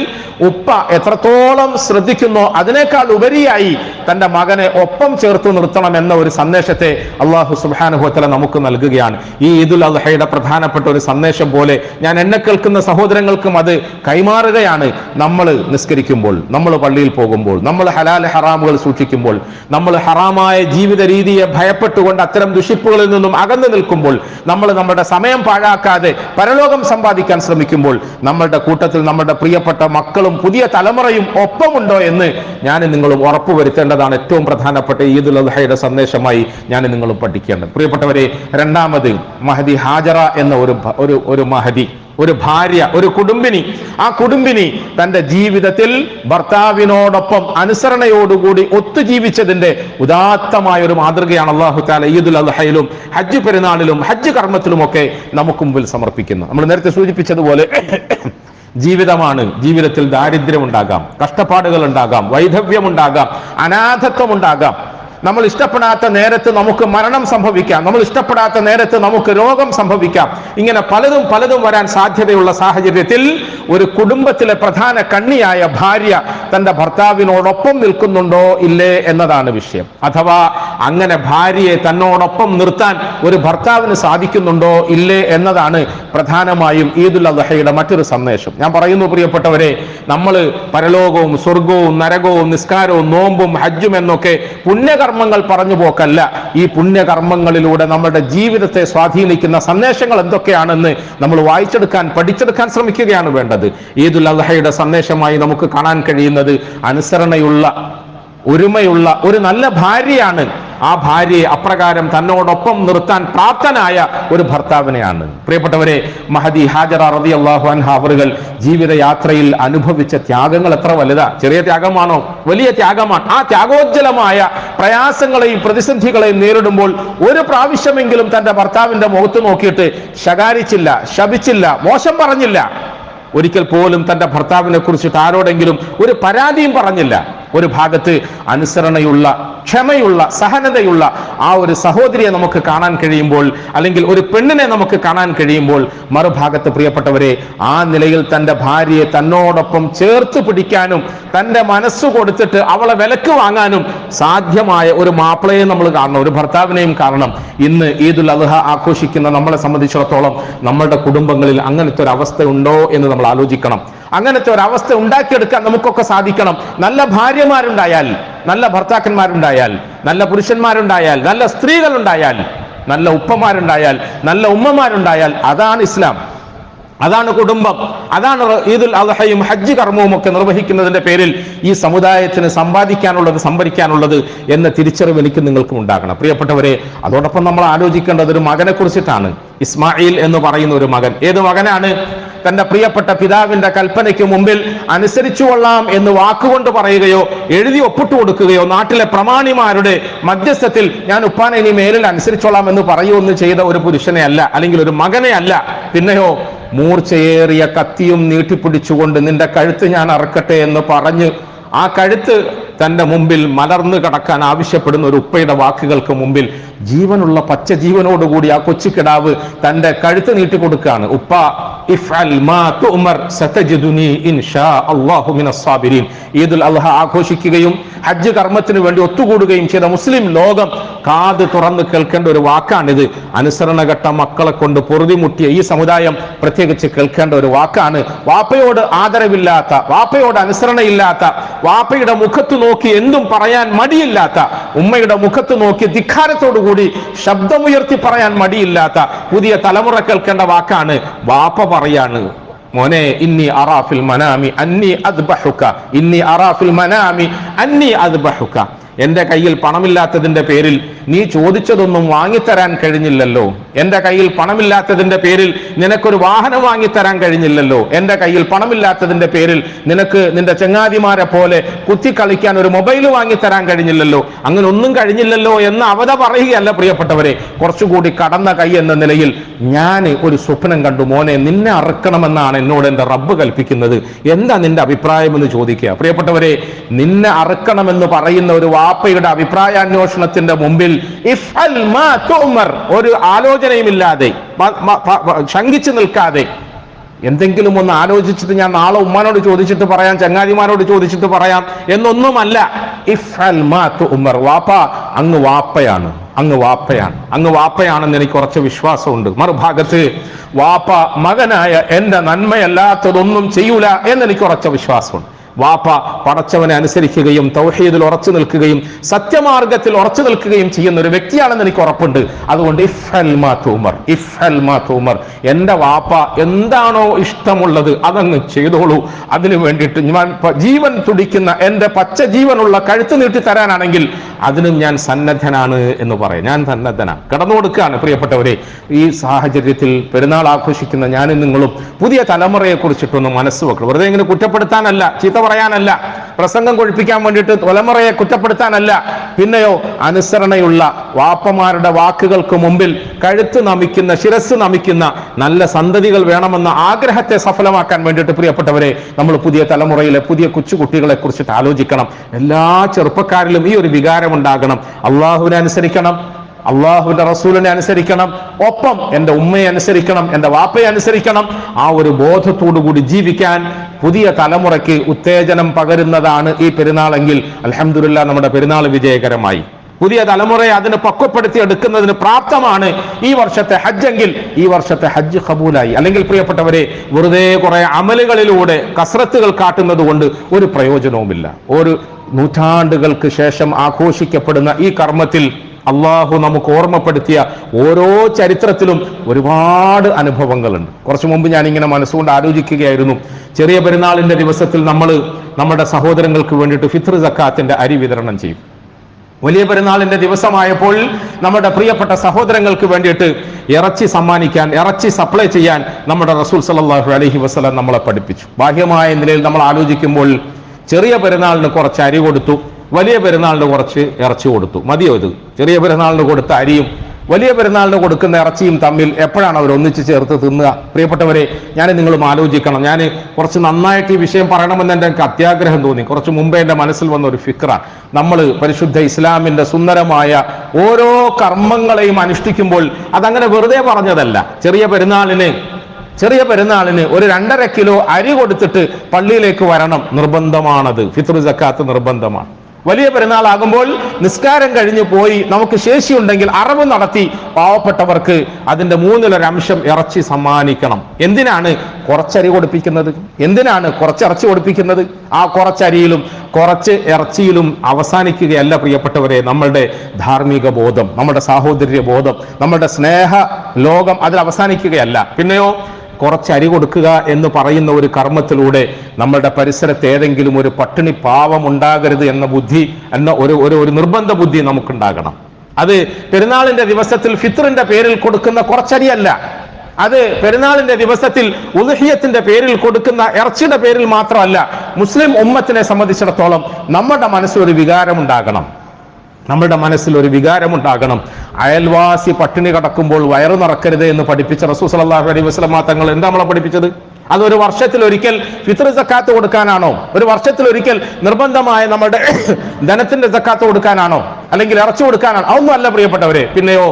ഉപ്പ എത്രത്തോളം ശ്രദ്ധിക്കുന്നോ അതിനേക്കാൾ ഉപരിയായി തന്റെ മകനെ ഒപ്പം ചേർത്ത് നിർത്തണം എന്ന ഒരു സന്ദേശത്തെ അല്ലാഹു സുബ്ഹാനഹു വ തആല നമുക്ക് നൽകുകയാണ്. ഈ ഈദുൽ അദ്ഹയുടെ പ്രധാനപ്പെട്ട ഒരു സന്ദേശം പോലെ ഞാൻ എന്നെ കേൾക്കുന്ന സഹോദരങ്ങൾക്കും അത് കൈമാറുകയാണ്. നമ്മൾ നിസ്കരിക്കുമ്പോൾ, നമ്മൾ പള്ളിയിൽ പോകുമ്പോൾ, നമ്മൾ ഹലാൽ ഹറാമുകൾ സൂക്ഷിക്കുമ്പോൾ, നമ്മൾ ഹറാമായ ജീവിത രീതിയെ ഭയപ്പെട്ടുകൊണ്ട് അത്തരം ദുഷിപ്പുകളിൽ നിന്നും അകന്നു നിൽക്കുമ്പോൾ, നമ്മൾ നമ്മുടെ സമയം പാഴാക്കാതെ പരലോകം സമ്പാദിക്കാൻ ശ്രമിക്കുമ്പോൾ, നമ്മളുടെ കൂട്ടത്തിൽ നമ്മുടെ പ്രിയപ്പെട്ട മക്കളും പുതിയ തലമുറയും ഒപ്പമുണ്ടോ എന്ന് ഞാൻ നിങ്ങളും ഉറപ്പുവരുത്തേണ്ടതാണ് ഏറ്റവും പ്രധാനപ്പെട്ട ഈദുൽ അദ്ഹയുടെ സന്ദേശമായി ഞാൻ നിങ്ങളും പഠിക്കേണ്ടത്. പ്രിയപ്പെട്ടവരെ, രണ്ടാമത് മഹദി ഹാജറ എന്ന ഒരു മഹദി, ഒരു ഭാര്യ, ഒരു കുടുംബിനി. ആ കുടുംബിനി തന്റെ ജീവിതത്തിൽ ഭർത്താവിനോടൊപ്പം അനുസരണയോടുകൂടി ഒത്തുജീവിച്ചതിന്റെ ഉദാത്തമായ ഒരു മാതൃകയാണ് അല്ലാഹു തആല ഈദുൽ അദ്ഹയിലും ഹജ്ജ് പെരുന്നാളിലും ഹജ്ജ് കർമ്മത്തിലുമൊക്കെ നമുക്ക് മുമ്പിൽ സമർപ്പിക്കുന്നത്. നമ്മൾ നേരത്തെ സൂചിപ്പിച്ചതുപോലെ ജീവിതമാണ്. ജീവിതത്തിൽ ദാരിദ്ര്യം ഉണ്ടാകാം, കഷ്ടപ്പാടുകൾ ഉണ്ടാകാം, വൈധവ്യം ഉണ്ടാകാം, അനാഥത്വം ഉണ്ടാകാം. നമ്മൾ ഇഷ്ടപ്പെടാത്ത നേരത്ത് നമുക്ക് മരണം സംഭവിക്കാം, നമ്മൾ ഇഷ്ടപ്പെടാത്ത നേരത്ത് നമുക്ക് രോഗം സംഭവിക്കാം. ഇങ്ങനെ പലതും വരാൻ സാധ്യതയുള്ള സാഹചര്യത്തിൽ ഒരു കുടുംബത്തിലെ പ്രധാന കണ്ണിയായ ഭാര്യ തന്റെ ഭർത്താവിനോടൊപ്പം നിൽക്കുന്നുണ്ടോ ഇല്ലേ എന്നതാണ് വിഷയം. അഥവാ അങ്ങനെ ഭാര്യയെ തന്നോടൊപ്പം നിർത്താൻ ഒരു ഭർത്താവിന് സാധിക്കുന്നുണ്ടോ ഇല്ലേ എന്നതാണ് പ്രധാനമായും ഈദുൽ അദ്ഹയുടെ മറ്റൊരു സന്ദേശം. ഞാൻ പറയുന്നു പ്രിയപ്പെട്ടവരെ, നമ്മൾ പരലോകവും സ്വർഗവും നരകവും നിസ്കാരവും നോമ്പും ഹജ്ജും എന്നൊക്കെ പുണ്യകർമ്മങ്ങൾ പറഞ്ഞു പോക്കല്ല. ഈ പുണ്യകർമ്മങ്ങളിലൂടെ നമ്മുടെ ജീവിതത്തെ സ്വാധീനിക്കുന്ന സന്ദേശങ്ങൾ എന്തൊക്കെയാണെന്ന് നമ്മൾ വായിച്ചെടുക്കാൻ പഠിച്ചെടുക്കാൻ ശ്രമിക്കുകയാണ് വേണ്ടത്. ഈദുൽ അദ്ഹയുടെ സന്ദേശമായി നമുക്ക് കാണാൻ കഴിയുന്നത് അനുസരണയുള്ള ഒരുമയുള്ള ഒരു നല്ല ഭാര്യയാണ്. ആ ഭാര്യയെ അപ്രകാരം തന്നോടൊപ്പം നിർത്താൻ പ്രാപ്തനായ ഒരു ഭർത്താവിനെയാണ്. പ്രിയപ്പെട്ടവരെ, മഹദി ഹാജറ റളിയല്ലാഹു അൻഹ അവറുകൾ ജീവിതയാത്രയിൽ അനുഭവിച്ച ത്യാഗങ്ങൾ എത്ര വലുതാ! ചെറിയ ത്യാഗമാണോ? വലിയ ത്യാഗമാണ്. ആ ത്യാഗോജ്ജലമായ പ്രയാസങ്ങളെയും പ്രതിസന്ധികളെയും നേരിടുമ്പോൾ ഒരു പ്രാവശ്യമെങ്കിലും തന്റെ ഭർത്താവിന്റെ മുഖത്ത് നോക്കിയിട്ട് ശകാരിച്ചില്ല, ശപിച്ചില്ല, മോശം പറഞ്ഞില്ല. ഒരിക്കൽ പോലും തന്റെ ഭർത്താവിനെ കുറിച്ചിട്ട് ആരോടെങ്കിലും ഒരു പരാതിയും പറഞ്ഞില്ല. ഒരു ഭാഗത്ത് അനുസരണയുള്ള, ക്ഷമയുള്ള, സഹനതയുള്ള ആ ഒരു സഹോദരിയെ നമുക്ക് കാണാൻ കഴിയുമ്പോൾ, അല്ലെങ്കിൽ ഒരു പെണ്ണിനെ നമുക്ക് കാണാൻ കഴിയുമ്പോൾ, മറുഭാഗത്ത് പ്രിയപ്പെട്ടവരെ, ആ നിലയിൽ തന്റെ ഭാര്യയെ തന്നോടൊപ്പം ചേർത്ത് പിടിക്കാനും തന്റെ മനസ്സ് കൊടുത്തിട്ട് അവളെ വിലക്ക് വാങ്ങാനും സാധ്യമായ ഒരു മാപ്പിളയെ നമ്മൾ കാണണം, ഒരു ഭർത്താവിനെയും കാണണം. ഇന്ന് ഈദുൽ അദ്ഹ ആഘോഷിക്കുന്ന നമ്മളെ സംബന്ധിച്ചിടത്തോളം നമ്മളുടെ കുടുംബങ്ങളിൽ അങ്ങനത്തെ ഒരു അവസ്ഥ ഉണ്ടോ എന്ന് നമ്മൾ ആലോചിക്കണം. അങ്ങനത്തെ ഒരു അവസ്ഥ ഉണ്ടാക്കിയെടുക്കാൻ നമുക്കൊക്കെ സാധിക്കണം. നല്ല ഭാര്യമാരുണ്ടായാൽ, നല്ല ഭർത്താക്കന്മാരുണ്ടായാൽ, നല്ല പുരുഷന്മാരുണ്ടായാൽ, നല്ല സ്ത്രീകളുണ്ടായാൽ, നല്ല ഉപ്പമാരുണ്ടായാൽ, നല്ല ഉമ്മമാരുണ്ടായാൽ, അതാണ് ഇസ്ലാം, അതാണ് കുടുംബം, അതാണ് ഈദുൽ അദ്ഹയും ഹജ്ജ് കർമ്മവും ഒക്കെ നിർവഹിക്കുന്നതിന്റെ പേരിൽ ഈ സമുദായത്തിന് സമ്പാദിക്കാനുള്ളത്, സംഭരിക്കാനുള്ളത് എന്ന തിരിച്ചറിവ് എനിക്ക് നിങ്ങൾക്കും ഉണ്ടാകണം. പ്രിയപ്പെട്ടവരെ, അതോടൊപ്പം നമ്മൾ ആലോചിക്കേണ്ടത് ഒരു മകനെ കുറിച്ചിട്ടാണ്. ഇസ്മായിൽ എന്ന് പറയുന്ന ഒരു മകൻ. ഏത് മകനാണ്? തന്റെ പ്രിയപ്പെട്ട പിതാവിന്റെ കൽപ്പനയ്ക്ക് മുമ്പിൽ അനുസരിച്ചു കൊള്ളാം എന്ന് വാക്കുകൊണ്ട് പറയുകയോ എഴുതി ഒപ്പിട്ട് കൊടുക്കുകയോ നാട്ടിലെ പ്രമാണിമാരുടെ മധ്യസ്ഥത്തിൽ ഞാൻ ഉപ്പാനെ ഇനി മേലിൽ അനുസരിച്ചോളാം എന്ന് പറയുകയൊന്നും ചെയ്ത ഒരു പുരുഷനെ അല്ല, അല്ലെങ്കിൽ ഒരു മകനെ അല്ല. പിന്നെയോ മൂർച്ചയേറിയ കത്തിയും നീട്ടിപ്പിടിച്ചുകൊണ്ട് നിന്റെ കഴുത്ത് ഞാൻ അറക്കട്ടെ എന്ന് പറഞ്ഞ് ആ കഴുത്ത് തന്റെ മുമ്പിൽ മലർന്നു കിടക്കാൻ ആവശ്യപ്പെടുന്ന ഒരു ഉപ്പയുടെ വാക്കുകൾക്ക് മുമ്പിൽ ജീവനുള്ള പച്ച ജീവനോടുകൂടി ആ കൊച്ചുകിടാവ് തന്റെ കഴുത്ത് നീട്ടിക്കൊടുക്കുകയാണ്. ഉപ്പ ഇഫ്അൽ മാ തുഅ്മർ സതജിദുനി ഇൻഷാ അല്ലാഹു മിനസ് സാബിരീൻ. ഈദുൽ അദ്ഹ ആഘോഷിക്കുകയും ഹജ്ജ് കർമ്മത്തിന് വേണ്ടി ഒത്തുകൂടുകയും ചെയ്ത മുസ്ലിം ലോകം കാത് തുറന്ന് കേൾക്കേണ്ട ഒരു വാക്കാണിത്. അനുസരണഘട്ട മക്കളെ കൊണ്ട് പൊറുതിമുട്ടിയ ഈ സമുദായം പ്രത്യേകിച്ച് കേൾക്കേണ്ട ഒരു വാക്കാണ്. വാപ്പയോട് ആദരവില്ലാത്ത, വാപ്പയോട് അനുസരണയില്ലാത്ത, വാപ്പയുടെ മുഖത്ത് നോക്കി എന്തും പറയാൻ മടിയില്ലാത്ത, ഉമ്മയുടെ മുഖത്ത് നോക്കി ധിക്കാരത്തോടുകൂടി ശബ്ദമുയർത്തി പറയാൻ മടിയില്ലാത്ത പുതിയ തലമുറ കേൾക്കേണ്ട വാക്കാണ്. വാപ്പ പറയാണ്, മോനെ, ഇന്നി അറാഫിൽ മനാമി അന്നി അദ്ബഹുക, ഇന്നി അറാഫിൽ മനാമി അന്നി അദ്ബഹുക. എന്റെ കയ്യിൽ പണമില്ലാത്തതിന്റെ പേരിൽ നീ ചോദിച്ചതൊന്നും വാങ്ങിത്തരാൻ കഴിഞ്ഞില്ലല്ലോ. എന്റെ കയ്യിൽ പണമില്ലാത്തതിന്റെ പേരിൽ നിനക്കൊരു വാഹനം വാങ്ങിത്തരാൻ കഴിഞ്ഞില്ലല്ലോ. എന്റെ കയ്യിൽ പണമില്ലാത്തതിന്റെ പേരിൽ നിനക്ക് നിന്റെ ചങ്ങാതിമാരെ പോലെ കുത്തിക്കളിക്കാൻ ഒരു മൊബൈൽ വാങ്ങിത്തരാൻ കഴിഞ്ഞില്ലല്ലോ. അങ്ങനെ ഒന്നും കഴിഞ്ഞില്ലല്ലോ എന്ന് അവത പറയുകയല്ല പ്രിയപ്പെട്ടവരെ. കുറച്ചുകൂടി കടന്ന കൈ എന്ന നിലയിൽ ഞാൻ ഒരു സ്വപ്നം കണ്ടു, മോനെ, നിന്നെ അറുക്കണമെന്നാണ് എന്നോട് എന്റെ റബ്ബ് കൽപ്പിക്കുന്നത്. എന്താ നിന്റെ അഭിപ്രായം എന്ന് ചോദിക്കുക. പ്രിയപ്പെട്ടവരെ, നിന്നെ അറുക്കണമെന്ന് പറയുന്ന ഒരു വാപ്പയുടെ അഭിപ്രായാന്വേഷണത്തിന്റെ മുമ്പിൽ ഇഫ്അൽ മാ തുഅ്മർ, ഒരു ആലോചനയുമില്ലാതെ, ശങ്കിച്ചു നിൽക്കാതെ, എന്തെങ്കിലും ഒന്ന് ആലോചിച്ചിട്ട് ഞാൻ നാളെ ഉമ്മാനോട് ചോദിച്ചിട്ട് പറയാം, ചങ്ങാതിമാരോട് ചോദിച്ചിട്ട് പറയാം എന്നൊന്നുമല്ല. ഇഫ്അൽ മാ തുഅ്മർ. വാപ്പ അങ്ങ് വാപ്പയാണ്, അങ്ങ് വാപ്പയാണ്, അങ്ങ് വാപ്പയാണെന്ന് എനിക്ക് കുറച്ച് വിശ്വാസമുണ്ട്. മറുഭാഗത്ത് വാപ്പ മകനായ എന്റെ നന്മയല്ലാത്തതൊന്നും ചെയ്യൂല എന്നെനിക്ക് ഉറച്ച വിശ്വാസമുണ്ട്. വാപ്പ പടച്ചവനെ അനുസരിക്കുകയും തൗഹീദിൽ ഉറച്ചു നിൽക്കുകയും സത്യമാർഗത്തിൽ ഉറച്ചു നിൽക്കുകയും ചെയ്യുന്ന ഒരു വ്യക്തിയാണെന്ന് എനിക്ക് ഉറപ്പുണ്ട്. അതുകൊണ്ട് ഇഫ്അൽ മാ തുഅ്മർ, ഇഫ്അൽ മാ തുഅ്മർ. എന്റെ വാപ്പ എന്താണോ ഇഷ്ടമുള്ളത് അതങ്ങ് ചെയ്തോളൂ. അതിനു വേണ്ടിയിട്ട് ഞാൻ ജീവൻ തുടിക്കുന്ന എന്റെ പച്ച ജീവനുള്ള കഴുത്ത് നീട്ടി തരാനാണെങ്കിൽ അതിനും ഞാൻ സന്നദ്ധനാണ് എന്ന് പറയാം. ഞാൻ സന്നദ്ധനാണ്, കടന്നു കൊടുക്കുകയാണ്. പ്രിയപ്പെട്ടവരെ, ഈ സാഹചര്യത്തിൽ പെരുന്നാൾ ആഘോഷിക്കുന്ന ഞാനും നിങ്ങളും പുതിയ തലമുറയെ കുറിച്ചിട്ടൊന്ന് മനസ്സ് വെക്കണം. വെറുതെ ഇങ്ങനെ കുറ്റപ്പെടുത്താനല്ല, ചീത്ത പറയാനല്ല, പ്രസംഗം കൊഴിപ്പിക്കാൻ വേണ്ടിയിട്ട് തലമുറയെ കുറ്റപ്പെടുത്താനല്ല. പിന്നെയോ അനുസരണയുള്ള വാപ്പമാരുടെ വാക്കുകൾക്ക് മുമ്പിൽ കഴുത്ത് നമിക്കുന്ന, ശിരസ് നമിക്കുന്ന നല്ല സന്തതികൾ വേണമെന്ന ആഗ്രഹത്തെ സഫലമാക്കാൻ വേണ്ടിയിട്ട് പ്രിയപ്പെട്ടവരെ, നമ്മൾ പുതിയ തലമുറയിലെ പുതിയ കൊച്ചുകുട്ടികളെ കുറിച്ചിട്ട് ആലോചിക്കണം. എല്ലാ ചെറുപ്പക്കാരിലും ഈ ഒരു വികാരം ഉണ്ടാകണം. അള്ളാഹുവിനെ അനുസരിക്കണം, അള്ളാഹുവിന്റെ റസൂലിനെ അനുസരിക്കണം, ഒപ്പം എൻ്റെ ഉമ്മയെ അനുസരിക്കണം, എൻ്റെ വാപ്പയെ അനുസരിക്കണം. ആ ഒരു ബോധത്തോടു കൂടി ജീവിക്കാൻ പുതിയ തലമുറയ്ക്ക് ഉത്തേജനം പകരുന്നതാണ് ഈ പെരുന്നാളെങ്കിൽ അൽഹംദുലില്ലാഹ് നമ്മുടെ പെരുന്നാൾ വിജയകരമായി. പുതിയ തലമുറയെ അതിന് പക്വപ്പെടുത്തി എടുക്കുന്നതിന് പ്രാപ്തമാണ് ഈ വർഷത്തെ ഹജ്ജെങ്കിൽ ഈ വർഷത്തെ ഹജ്ജ് ഖബൂലായി. അല്ലെങ്കിൽ പ്രിയപ്പെട്ടവരെ, വെറുതെ കുറെ അമലുകളിലൂടെ കസ്രത്തുകൾ കാട്ടുന്നത് കൊണ്ട് ഒരു പ്രയോജനവുമില്ല. ഒരു നൂറ്റാണ്ടുകൾക്ക് ശേഷം ആഘോഷിക്കപ്പെടുന്ന ഈ കർമ്മത്തിൽ അള്ളാഹു നമുക്ക് ഓർമ്മപ്പെടുത്തിയ ഓരോ ചരിത്രത്തിലും ഒരുപാട് അനുഭവങ്ങളുണ്ട്. കുറച്ചു മുമ്പ് ഞാനിങ്ങനെ മനസ്സുകൊണ്ട് ആലോചിക്കുകയായിരുന്നു, ചെറിയ പെരുന്നാളിന്റെ ദിവസത്തിൽ നമ്മൾ നമ്മുടെ സഹോദരങ്ങൾക്ക് വേണ്ടിയിട്ട് ഫിത്ർ സക്കാത്തിന്റെ അരി വിതരണം ചെയ്യും. വലിയ പെരുന്നാളിന്റെ ദിവസമായപ്പോൾ നമ്മുടെ പ്രിയപ്പെട്ട സഹോദരങ്ങൾക്ക് വേണ്ടിയിട്ട് ഇറച്ചി സമ്മാനിക്കാൻ, ഇറച്ചി സപ്ലൈ ചെയ്യാൻ നമ്മുടെ റസൂൽ സല്ലല്ലാഹു അലൈഹി വസല്ലം നമ്മളെ പഠിപ്പിച്ചു. ബാഹ്യമായ നിലയിൽ നമ്മൾ ആലോചിക്കുമ്പോൾ ചെറിയ പെരുന്നാളിന് കുറച്ച് അരി കൊടുത്തു, വലിയ പെരുന്നാളിന് കുറച്ച് ഇറച്ചി കൊടുത്തു. മതിയോ ഇത്? ചെറിയ പെരുന്നാളിന് കൊടുത്ത അരിയും വലിയ പെരുന്നാളിന് കൊടുക്കുന്ന ഇറച്ചിയും തമ്മിൽ എപ്പോഴാണ് അവർ ഒന്നിച്ച് ചേർത്ത് തിന്നുക? പ്രിയപ്പെട്ടവരെ, ഞാൻ നിങ്ങളും ആലോചിക്കണം. ഞാൻ കുറച്ച് നന്നായിട്ട് ഈ വിഷയം പറയണമെന്ന് എനിക്ക് അത്യാഗ്രഹം തോന്നി. കുറച്ച് മുമ്പേ എൻ്റെ മനസ്സിൽ വന്ന ഒരു ഫിക്രാണ്. നമ്മൾ പരിശുദ്ധ ഇസ്ലാമിന്റെ സുന്ദരമായ ഓരോ കർമ്മങ്ങളെയും അനുഷ്ഠിക്കുമ്പോൾ അതങ്ങനെ വെറുതെ പറഞ്ഞതല്ല. ചെറിയ പെരുന്നാളിന് ഒരു 2.5 കിലോ അരി കൊടുത്തിട്ട് പള്ളിയിലേക്ക് വരണം, നിർബന്ധമാണത്. ഫിത്ർ സക്കാത്ത് നിർബന്ധമാണ്. വലിയ പെരുന്നാളാകുമ്പോൾ നിസ്കാരം കഴിഞ്ഞ് പോയി നമുക്ക് ശേഷിയുണ്ടെങ്കിൽ അറവ് നടത്തി പാവപ്പെട്ടവർക്ക് അതിന്റെ 1/3 ഇറച്ചി സമ്മാനിക്കണം. എന്തിനാണ് കുറച്ചരി കൊടുപ്പിക്കുന്നത്? എന്തിനാണ് കുറച്ചിറച്ചി കൊടുപ്പിക്കുന്നത്? ആ കുറച്ചരിയിലും കുറച്ച് ഇറച്ചിയിലും അവസാനിക്കുകയല്ല പ്രിയപ്പെട്ടവരെ നമ്മളുടെ ധാർമ്മിക ബോധം, നമ്മുടെ സാഹോദര്യ ബോധം, നമ്മുടെ സ്നേഹ ലോകം അതിൽ അവസാനിക്കുകയല്ല. പിന്നെയോ കുറച്ച് അരി കൊടുക്കുക എന്ന് പറയുന്ന ഒരു കർമ്മത്തിലൂടെ നമ്മളുടെ പരിസരത്ത് ഏതെങ്കിലും ഒരു പട്ടിണി പാവം ഉണ്ടാകരുത് എന്ന ബുദ്ധി, എന്ന ഒരു നിർബന്ധ ബുദ്ധി നമുക്കുണ്ടാകണം. അത് പെരുന്നാളിന്റെ ദിവസത്തിൽ ഫിത്റിന്റെ പേരിൽ കൊടുക്കുന്ന കുറച്ചരിയല്ല, അത് പെരുന്നാളിന്റെ ദിവസത്തിൽ ഉദ്ഹിയത്തിന്റെ പേരിൽ കൊടുക്കുന്ന ഇറച്ചിയുടെ പേരിൽ മാത്രമല്ല. മുസ്ലിം ഉമ്മത്തിനെ സംബന്ധിച്ചിടത്തോളം നമ്മുടെ മനസ്സിൽ ഒരു വികാരമുണ്ടാകണം. നമ്മുടെ മനസ്സിൽ ഒരു വികാരമുണ്ടാകണം. അയൽവാസി പട്ടിണി കിടക്കുമ്പോൾ വയറു നിറക്കരുത് എന്ന് പഠിപ്പിച്ച റസൂൽ സല്ലല്ലാഹു അലൈഹി വസല്ലം തങ്ങൾ എന്താ നമ്മളെ പഠിപ്പിച്ചത്? അതൊരു വർഷത്തിലൊരിക്കൽ ഫിത്ർ സക്കാത്ത് കൊടുക്കാനാണോ? ഒരു വർഷത്തിലൊരിക്കൽ നിർബന്ധമായ നമ്മുടെ ധനത്തിന്റെ സക്കാത്ത് കൊടുക്കാനാണോ? അല്ലെങ്കിൽ ഇറച്ചി കൊടുക്കാനാണോ? അതൊന്നും അല്ല പ്രിയപ്പെട്ടവരെ. പിന്നെയോ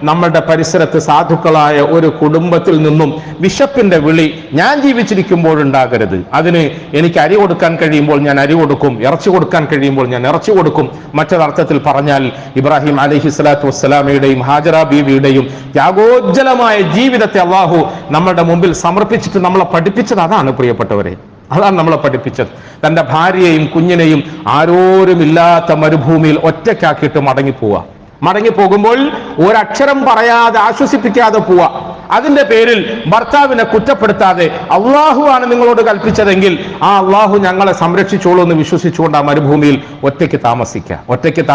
നമ്മുടെ പരിസരത്ത് സാധുക്കളായ ഒരു കുടുംബത്തിൽ നിന്നും വിശപ്പിന്റെ വിളി ഞാൻ ജീവിച്ചിരിക്കുമ്പോഴുണ്ടാകരുത്. അതിന് എനിക്ക് അരി കൊടുക്കാൻ കഴിയുമ്പോൾ ഞാൻ അരി കൊടുക്കും, ഇറച്ചി കൊടുക്കാൻ കഴിയുമ്പോൾ ഞാൻ ഇറച്ചി കൊടുക്കും. മറ്റൊരർത്ഥത്തിൽ പറഞ്ഞാൽ ഇബ്രാഹിം അലൈഹി സ്വലാത്തു വസ്സലാമയുടെയും ഹാജറ ബീവിയുടെയും ത്യാഗോജ്ജലമായ ജീവിതത്തെ അള്ളാഹു നമ്മുടെ മുമ്പിൽ സമർപ്പിച്ചിട്ട് നമ്മളെ പഠിപ്പിച്ചത് അതാണ് പ്രിയപ്പെട്ടവരെ. അതാണ് നമ്മളെ പഠിപ്പിച്ചത്. തന്റെ ഭാര്യയെയും കുഞ്ഞിനെയും ആരോരുമില്ലാത്ത മരുഭൂമിയിൽ ഒറ്റയ്ക്കാക്കിയിട്ട് മടങ്ങിപ്പോകുമ്പോൾ ഒരക്ഷരം പറയാതെ ആശ്വസിപ്പിക്കാതെ പോവാ. അതിന്റെ പേരിൽ ഭർത്താവിനെ കുറ്റപ്പെടുത്താതെ അള്ളാഹുവാണ് നിങ്ങളോട് കൽപ്പിച്ചതെങ്കിൽ ആ അള്ളാഹു ഞങ്ങളെ സംരക്ഷിച്ചോളൂ എന്ന് വിശ്വസിച്ചുകൊണ്ട് ആ മരുഭൂമിയിൽ ഒറ്റയ്ക്ക്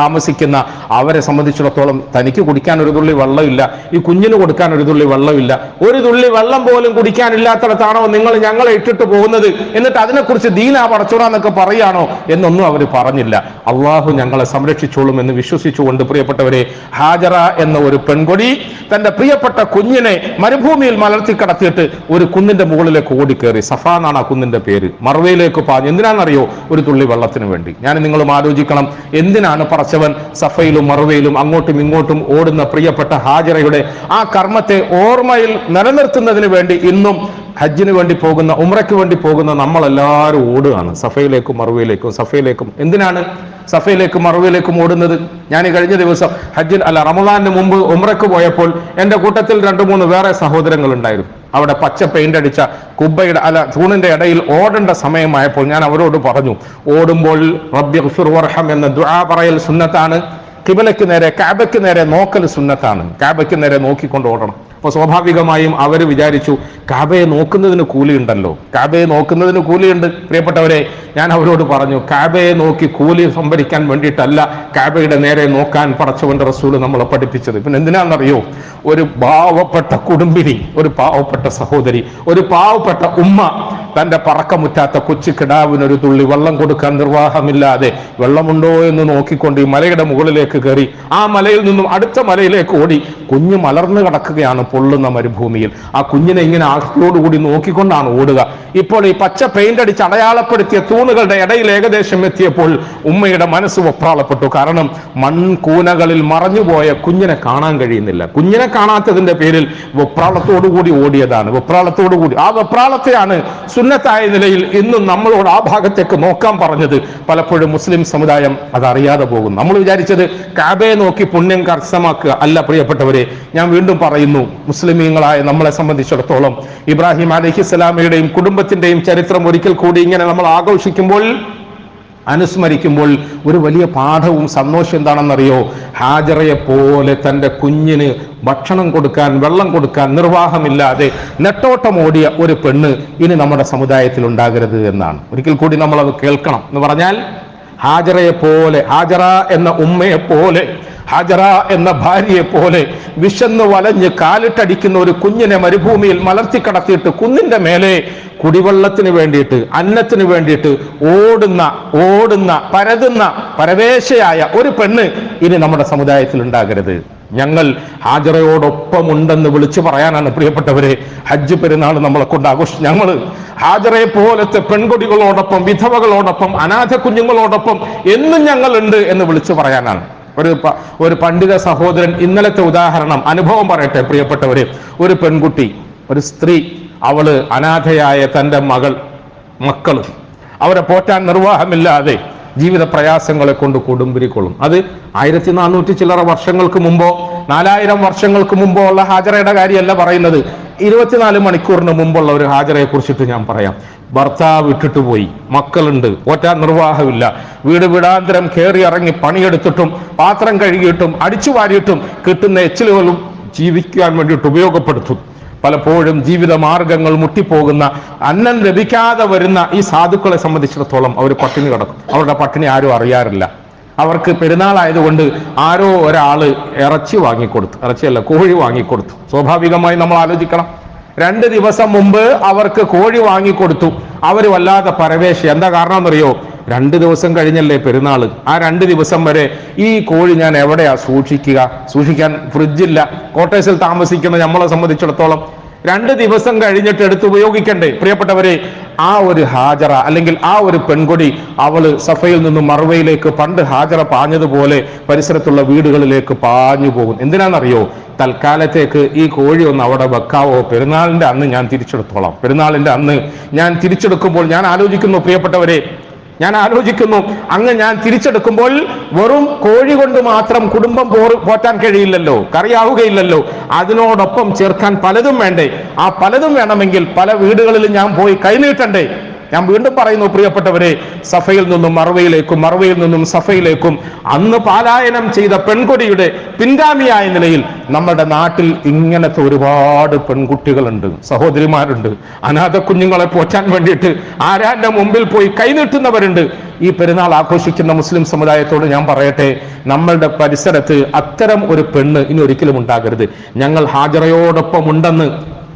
താമസിക്കുന്ന അവരെ സംബന്ധിച്ചിടത്തോളം തനിക്ക് കുടിക്കാൻ ഒരു തുള്ളി വെള്ളമില്ല, ഈ കുഞ്ഞിന് കൊടുക്കാൻ ഒരു തുള്ളി വെള്ളമില്ല, ഒരു തുള്ളി വെള്ളം പോലും കുടിക്കാനില്ലാത്തടത്താണോ നിങ്ങൾ ഞങ്ങളെ ഇട്ടിട്ട് പോകുന്നത്? എന്നിട്ട് അതിനെക്കുറിച്ച് ദീനാ പടച്ചോടാന്നൊക്കെ പറയാണോ എന്നൊന്നും അവർ പറഞ്ഞില്ല. അള്ളാഹു ഞങ്ങളെ സംരക്ഷിച്ചോളും എന്ന് വിശ്വസിച്ചുകൊണ്ട് പ്രിയപ്പെട്ടവരെ, ഹാജറ എന്ന ഒരു പെൺകൊടി തന്റെ പ്രിയപ്പെട്ട കുഞ്ഞിനെ മരുഭൂമിയിൽ മലർത്തി കടത്തിയിട്ട് ഒരു കുന്നിന്റെ മുകളിലേക്ക് ഓടിക്കേറി. സഫ എന്നാണ് ആ കുന്നിന്റെ പേര്. മർവയിലേക്ക് പാഞ്ഞു. എന്തിനാണെന്നറിയോ? ഒരു തുള്ളി വെള്ളത്തിന് വേണ്ടി. ഞാൻ നിങ്ങളും ആലോചിക്കണം, എന്തിനാണ് പടച്ചവൻ സഫയിലും മർവയിലും അങ്ങോട്ടും ഇങ്ങോട്ടും ഓടുന്ന പ്രിയപ്പെട്ട ഹാജറയുടെ ആ കർമ്മത്തെ ഓർമ്മയിൽ നിലനിർത്തുന്നതിന് വേണ്ടി ഇന്നും ഹജ്ജിന് വേണ്ടി പോകുന്ന, ഉംറയ്ക്ക് വേണ്ടി പോകുന്ന നമ്മളെല്ലാവരും ഓടുകയാണ് സഫയിലേക്കും മർവയിലേക്കും. എന്തിനാണ് സഫയിലേക്കും മർവയിലേക്കും ഓടുന്നത്? ഞാൻ കഴിഞ്ഞ ദിവസം റമദാനിന് മുമ്പ് ഉംറയ്ക്ക് പോയപ്പോൾ എൻ്റെ കൂട്ടത്തിൽ 2-3 വേറെ സഹോദരങ്ങൾ ഉണ്ടായിരുന്നു. അവിടെ പച്ച പെയിന്റ് അടിച്ച കുബ്ബയുടെ തൂണിന്റെ ഇടയിൽ ഓടേണ്ട സമയമായപ്പോൾ ഞാൻ അവരോട് പറഞ്ഞു, ഓടുമ്പോൾ റബ്ബി ഗ്ഫിർ വർഹം എന്ന ദുആ പറയൽ സുന്നത്താണ്. ഖിബലയ്ക്ക് നേരെ, കഅബയ്ക്ക് നേരെ നോക്കൽ സുന്നത്താണ്. കഅബയ്ക്ക് നേരെ നോക്കിക്കൊണ്ട് ഓടണം. അപ്പൊ സ്വാഭാവികമായും അവർ വിചാരിച്ചു കഅബയെ നോക്കുന്നതിന് കൂലിയുണ്ടല്ലോ, കഅബയെ നോക്കുന്നതിന് കൂലിയുണ്ട്. പ്രിയപ്പെട്ടവരെ, ഞാൻ അവരോട് പറഞ്ഞു, കഅബയെ നോക്കി കൂലി സംഭരിക്കാൻ വേണ്ടിയിട്ടല്ല കഅബയുടെ നേരെ നോക്കാൻ പടച്ചവന്റെ റസൂൽ നമ്മളെ പഠിപ്പിച്ചത്. പിന്നെ എന്തിനാണെന്നറിയോ? ഒരു പാവപ്പെട്ട കുടുംബിനി, ഒരു പാവപ്പെട്ട സഹോദരി, ഒരു പാവപ്പെട്ട ഉമ്മ തന്റെ പറക്കമുറ്റാത്ത കൊച്ചു കിടാവിന് ഒരു തുള്ളി വെള്ളം കൊടുക്കാൻ നിർവാഹമില്ലാതെ വെള്ളമുണ്ടോ എന്ന് നോക്കിക്കൊണ്ട് ഈ മലയുടെ മുകളിലേക്ക് കയറി, ആ മലയിൽ നിന്നും അടുത്ത മലയിലേക്ക് ഓടി കുഞ്ഞ് മലർന്നു കിടക്കുകയാണ് പൊള്ളുന്ന മരുഭൂമിയിൽ. ആ കുഞ്ഞിനെ ഇങ്ങനെ ആർത്തിയോടുകൂടി നോക്കിക്കൊണ്ടാണ് ഓടുക. ഇപ്പോൾ ഈ പച്ച പെയിന്റ് അടിച്ച് അടയാളപ്പെടുത്തിയ തൂണുകളുടെ ഇടയിൽ ഏകദേശം എത്തിയപ്പോൾ ഉമ്മയുടെ മനസ്സ് വെപ്രാളപ്പെട്ടു. കാരണം മൺകൂനകളിൽ മറഞ്ഞുപോയ കുഞ്ഞിനെ കാണാൻ കഴിയുന്നില്ല. കുഞ്ഞിനെ കാണാത്തതിന്റെ പേരിൽ വെപ്രാളത്തോടുകൂടി ഓടിയതാണ്. വെപ്രാളത്തോടുകൂടി ആ വെപ്രാളത്തെയാണ് സുന്നത്തായ നിലയിൽ ഇന്നും നമ്മളോട് ആ ഭാഗത്തേക്ക് നോക്കാൻ പറഞ്ഞത്. പലപ്പോഴും മുസ്ലിം സമുദായം അതറിയാതെ പോകും. നമ്മൾ വിചാരിച്ചത് കാബയെ നോക്കി പുണ്യം കരസ്ഥമാക്കുക അല്ല പ്രിയപ്പെട്ടവരെ. ഞാൻ വീണ്ടും പറയുന്നു, മുസ്ലിമീങ്ങളായ നമ്മളെ സംബന്ധിച്ചിടത്തോളം ഇബ്രാഹിം അലൈഹിസ്സലാമയുടെയും കുടുംബത്തിന്റെയും ചരിത്രം ഒരിക്കൽ കൂടി ഇങ്ങനെ നമ്മൾ ആഘോഷിക്കുമ്പോൾ, അനുസ്മരിക്കുമ്പോൾ ഒരു വലിയ പാഠവും സന്തോഷം എന്താണെന്നറിയോ? ഹാജറയെ പോലെ തൻ്റെ കുഞ്ഞിന് ഭക്ഷണം കൊടുക്കാൻ, വെള്ളം കൊടുക്കാൻ നിർവാഹമില്ലാതെ നെട്ടോട്ടം ഓടിയ ഒരു പെണ്ണ് ഇനി നമ്മുടെ സമുദായത്തിൽ ഉണ്ടാകരുത് എന്നാണ്. ഒരിക്കൽ കൂടി നമ്മൾ അത് കേൾക്കണം. എന്ന് പറഞ്ഞാൽ ഹാജറയെ പോലെ, ഹാജറ എന്ന ഉമ്മയെ പോലെ, ഹാജറ എന്ന ഭാര്യയെ പോലെ വിശന്ന് വലഞ്ഞ് കാലിട്ടടിക്കുന്ന ഒരു കുഞ്ഞിനെ മരുഭൂമിയിൽ മലർത്തിക്കടത്തിയിട്ട് കുന്നിന്റെ മേലെ കുടിവെള്ളത്തിന് വേണ്ടിയിട്ട്, അന്നത്തിന് വേണ്ടിയിട്ട് ഓടുന്ന പരതുന്ന പരവേശയായ ഒരു പെണ്ണ് ഇനി നമ്മുടെ സമുദായത്തിൽ ഉണ്ടാകരുത്. ഞങ്ങൾ ഹാജറയോടൊപ്പം ഉണ്ടെന്ന് വിളിച്ചു പറയാനാണ് പ്രിയപ്പെട്ടവരെ ഹജ്ജ് പെരുന്നാൾ നമ്മളെ കൊണ്ട് ആഘോഷിച്ചു. ഞങ്ങൾ ഹാജറയെ പോലത്തെ പെൺകുട്ടികളോടൊപ്പം, വിധവകളോടൊപ്പം, അനാഥ കുഞ്ഞുങ്ങളോടൊപ്പം എന്നും ഞങ്ങളുണ്ട് എന്ന് വിളിച്ചു പറയാനാണ്. ഒരു പണ്ഡിത സഹോദരൻ ഇന്നലത്തെ ഉദാഹരണം, അനുഭവം പറയട്ടെ പ്രിയപ്പെട്ടവരെ. ഒരു പെൺകുട്ടി, ഒരു സ്ത്രീ, അവള് അനാഥയായ തൻ്റെ മക്കള് അവരെ പോറ്റാൻ നിർവാഹമില്ലാതെ ജീവിത പ്രയാസങ്ങളെ കൊണ്ട് കൊടുമ്പിരിക്കൊള്ളും. അത് 1400 ചില്ലറ വർഷങ്ങൾക്ക് മുമ്പോ 4000 വർഷങ്ങൾക്ക് മുമ്പോ ഉള്ള ഹാജറയുടെ കാര്യമല്ല പറയുന്നത്. 24 മണിക്കൂറിന് മുമ്പുള്ള ഒരു ഹാജറയെ കുറിച്ചിട്ട് ഞാൻ പറയാം. ഭർത്താവ് വിട്ടിട്ട് പോയി, മക്കളുണ്ട്, പോറ്റാൻ നിർവാഹമില്ല, വീട് വീടാന്തരം കയറി ഇറങ്ങി പണിയെടുത്തിട്ടും പാത്രം കഴുകിയിട്ടും അടിച്ചു വാരിയിട്ടും കിട്ടുന്ന എച്ചിലുകളും ജീവിക്കാൻ വേണ്ടിയിട്ട് ഉപയോഗപ്പെടുത്തും. പലപ്പോഴും ജീവിത മാർഗങ്ങൾ മുട്ടിപ്പോകുന്ന, അന്നം ലഭിക്കാതെ വരുന്ന ഈ സാധുക്കളെ സംബന്ധിച്ചിടത്തോളം അവർ പട്ടിണി കിടക്കും. അവരുടെ പട്ടിണി ആരും അറിയാറില്ല. അവർക്ക് പെരുന്നാളായതുകൊണ്ട് ആരോ ഒരാള് ഇറച്ചി വാങ്ങിക്കൊടുത്തു, ഇറച്ചിയല്ല കോഴി വാങ്ങിക്കൊടുത്തു. സ്വാഭാവികമായി നമ്മൾ ആലോചിക്കണം, 2 ദിവസം മുമ്പ് അവർക്ക് കോഴി വാങ്ങിക്കൊടുത്തു. അവർ വല്ലാതെ പരവേശ. എന്താ കാരണം എന്നറിയോ? 2 ദിവസം കഴിഞ്ഞല്ലേ പെരുന്നാള്. ആ 2 ദിവസം വരെ ഈ കോഴി ഞാൻ എവിടെയാ സൂക്ഷിക്കാൻ ഫ്രിഡ്ജില്ല. ക്വാർട്ടേഴ്സിൽ താമസിക്കുന്ന നമ്മളെ സംബന്ധിച്ചിടത്തോളം 2 ദിവസം കഴിഞ്ഞിട്ട് എടുത്ത് ഉപയോഗിക്കണ്ടേ പ്രിയപ്പെട്ടവരെ? ആ ഒരു ഹാജറ അല്ലെങ്കിൽ ആ ഒരു പെൺകൊടി അവള് സഫയിൽ നിന്നും മറുവയിലേക്ക് പണ്ട് ഹാജറ പാഞ്ഞതുപോലെ പരിസരത്തുള്ള വീടുകളിലേക്ക് പാഞ്ഞു പോകും. എന്തിനാണെന്നറിയോ? തൽക്കാലത്തേക്ക് ഈ കോഴി ഒന്ന് അവിടെ വെക്കാവോ, പെരുന്നാളിന്റെ അന്ന് ഞാൻ തിരിച്ചെടുത്തോളാം. പെരുന്നാളിന്റെ അന്ന് ഞാൻ തിരിച്ചെടുക്കുമ്പോൾ ഞാൻ ആലോചിക്കുന്നു പ്രിയപ്പെട്ടവരെ, അങ്ങ് ഞാൻ തിരിച്ചെടുക്കുമ്പോൾ വെറും കോഴി കൊണ്ട് മാത്രം കുടുംബം പോറ്റാൻ കഴിയില്ലല്ലോ, കറിയാവുകയില്ലല്ലോ. അതിനോടൊപ്പം ചേർക്കാൻ പലതും വേണ്ടേ? ആ പലതും വേണമെങ്കിൽ പല വീടുകളിലും ഞാൻ പോയി കൈനീട്ടണ്ടേ? ഞാൻ വീണ്ടും പറയുന്നു പ്രിയപ്പെട്ടവരെ, സഫയിൽ നിന്നും മറുവയിലേക്കും, മറുവയിൽ നിന്നും സഫയിലേക്കും അന്ന് പാലായനം ചെയ്ത പെൺകൊടിയുടെ പിൻഗാമിയായ നിലയിൽ നമ്മുടെ നാട്ടിൽ ഇങ്ങനത്തെ ഒരുപാട് പെൺകുട്ടികളുണ്ട്, സഹോദരിമാരുണ്ട്. അനാഥ കുഞ്ഞുങ്ങളെ പോറ്റാൻ വേണ്ടിയിട്ട് ആരാന്റെ മുമ്പിൽ പോയി കൈനീട്ടുന്നവരുണ്ട്. ഈ പെരുന്നാൾ ആഘോഷിക്കുന്ന മുസ്ലിം സമുദായത്തോട് ഞാൻ പറയട്ടെ, നമ്മളുടെ പരിസരത്ത് അത്തരം ഒരു പെണ്ണ് ഇനി ഒരിക്കലും ഉണ്ടാകരുത്. ഞങ്ങൾ ഹാജറയോടൊപ്പം ഉണ്ടെന്ന്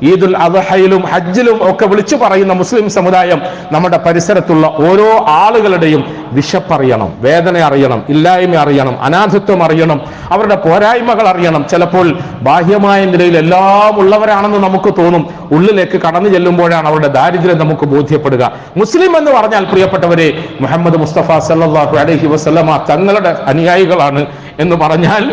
ഈദുൽ അദ്ഹയിലും ഹജ്ജിലും ഒക്കെ വിളിച്ചു പറയുന്ന മുസ്ലിം സമുദായം നമ്മുടെ പരിസരത്തുള്ള ഓരോ ആളുകളുടെയും വിശപ്പറിയണം, വേദന അറിയണം, ഇല്ലായ്മ അറിയണം, അനാഥത്വം അറിയണം, അവരുടെ പോരായ്മകൾ അറിയണം. ചിലപ്പോൾ ബാഹ്യമായ നിലയിൽ എല്ലാം ഉള്ളവരാണെന്ന് നമുക്ക് തോന്നും. ഉള്ളിലേക്ക് കടന്നു ചെല്ലുമ്പോഴാണ് അവരുടെ ദാരിദ്ര്യം നമുക്ക് ബോധ്യപ്പെടുക. മുസ്ലിം എന്ന് പറഞ്ഞാൽ പ്രിയപ്പെട്ടവരെ, മുഹമ്മദ് മുസ്തഫ സല്ലല്ലാഹു അലൈഹി വസല്ലമ തങ്ങളുടെ അനുയായികളാണ് എന്ന് പറഞ്ഞാൽ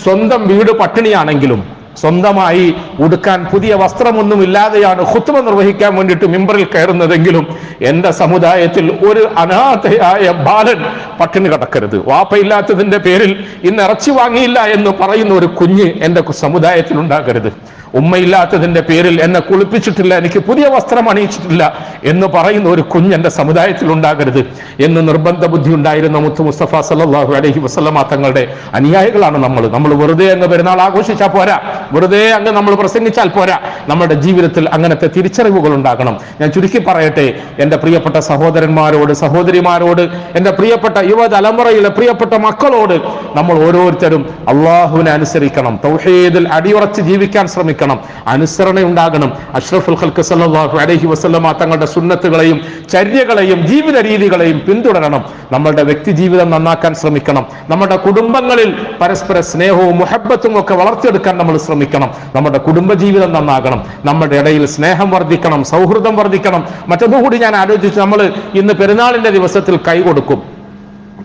സ്വന്തം വീട് പട്ടിണിയാണെങ്കിലും, സ്വന്തമായി ഉടുക്കാൻ പുതിയ വസ്ത്രമൊന്നും ഇല്ലാതെയാണ് ഖുത്ബ നിർവഹിക്കാൻ വേണ്ടിയിട്ട് മിമ്പറിൽ കയറുന്നതെങ്കിലും എന്റെ സമുദായത്തിൽ ഒരു അനാഥയായ ബാലൻ പട്ടിണി കിടക്കരുത്. വാപ്പയില്ലാത്തതിന്റെ പേരിൽ ഇന്ന് ഇറച്ചി വാങ്ങിയില്ല എന്ന് പറയുന്ന ഒരു കുഞ്ഞ് എന്റെ സമുദായത്തിൽ ഉണ്ടാകരുത്. ഉമ്മയില്ലാത്തതിന്റെ പേരിൽ എന്നെ കുളിപ്പിച്ചിട്ടില്ല, എനിക്ക് പുതിയ വസ്ത്രം അണിയിച്ചിട്ടില്ല എന്ന് പറയുന്ന ഒരു കുഞ്ഞ് എന്റെ സമുദായത്തിൽ ഉണ്ടാകരുത് എന്ന് നിർബന്ധ ബുദ്ധി ഉണ്ടായിരുന്ന മുത്ത് മുസ്തഫ സല്ലല്ലാഹു അലൈഹി വസല്ലമ തങ്ങളുടെ അനുയായികളാണ് നമ്മൾ. വെറുതെ അങ്ങ് പെരുന്നാൾ ആഘോഷിച്ചാൽ പോരാ. വെറുതെ അങ്ങ് നമ്മൾ പ്രസംഗിച്ചാൽ പോരാ, നമ്മുടെ ജീവിതത്തിൽ അങ്ങനത്തെ തിരിച്ചറിവുകൾ ഉണ്ടാകണം. ഞാൻ ചുരുക്കി പറയട്ടെ, എന്റെ പ്രിയപ്പെട്ട സഹോദരന്മാരോട്, സഹോദരിമാരോട്, എന്റെ പ്രിയപ്പെട്ട യുവതലമുറയിലെ പ്രിയപ്പെട്ട മക്കളോട്, നമ്മൾ ഓരോരുത്തരും അള്ളാഹുവിനെ അനുസരിക്കണം, തൗഹീദിൽ അടിയുറച്ച് ജീവിക്കാൻ ശ്രമിക്കണം, അനുസരണ ഉണ്ടാകണം. അഷ്റഫുൽ ഖൽഖ് സല്ലല്ലാഹു അലൈഹി വസല്ലമ തങ്ങളുടെ സുന്നത്തുകളെയും ചര്യകളെയും ജീവിത രീതികളെയും പിന്തുടരണം. നമ്മളുടെ വ്യക്തി ജീവിതം നന്നാക്കാൻ ശ്രമിക്കണം. നമ്മുടെ കുടുംബങ്ങളിൽ പരസ്പര സ്നേഹവും മുഹബ്ബത്തും ഒക്കെ വളർത്തിയെടുക്കാൻ നമ്മൾ ശ്രമിക്കണം. നമ്മുടെ കുടുംബജീവിതം നന്നാകണം, നമ്മുടെ ഇടയിൽ സ്നേഹം വർദ്ധിക്കണം, സൗഹൃദം വർദ്ധിക്കണം. മറ്റൊന്നുകൂടി ഞാൻ ആലോചിച്ചു, നമ്മൾ ഇന്ന് പെരുന്നാളിന്റെ ദിവസത്തിൽ കൈ കൊടുക്കും,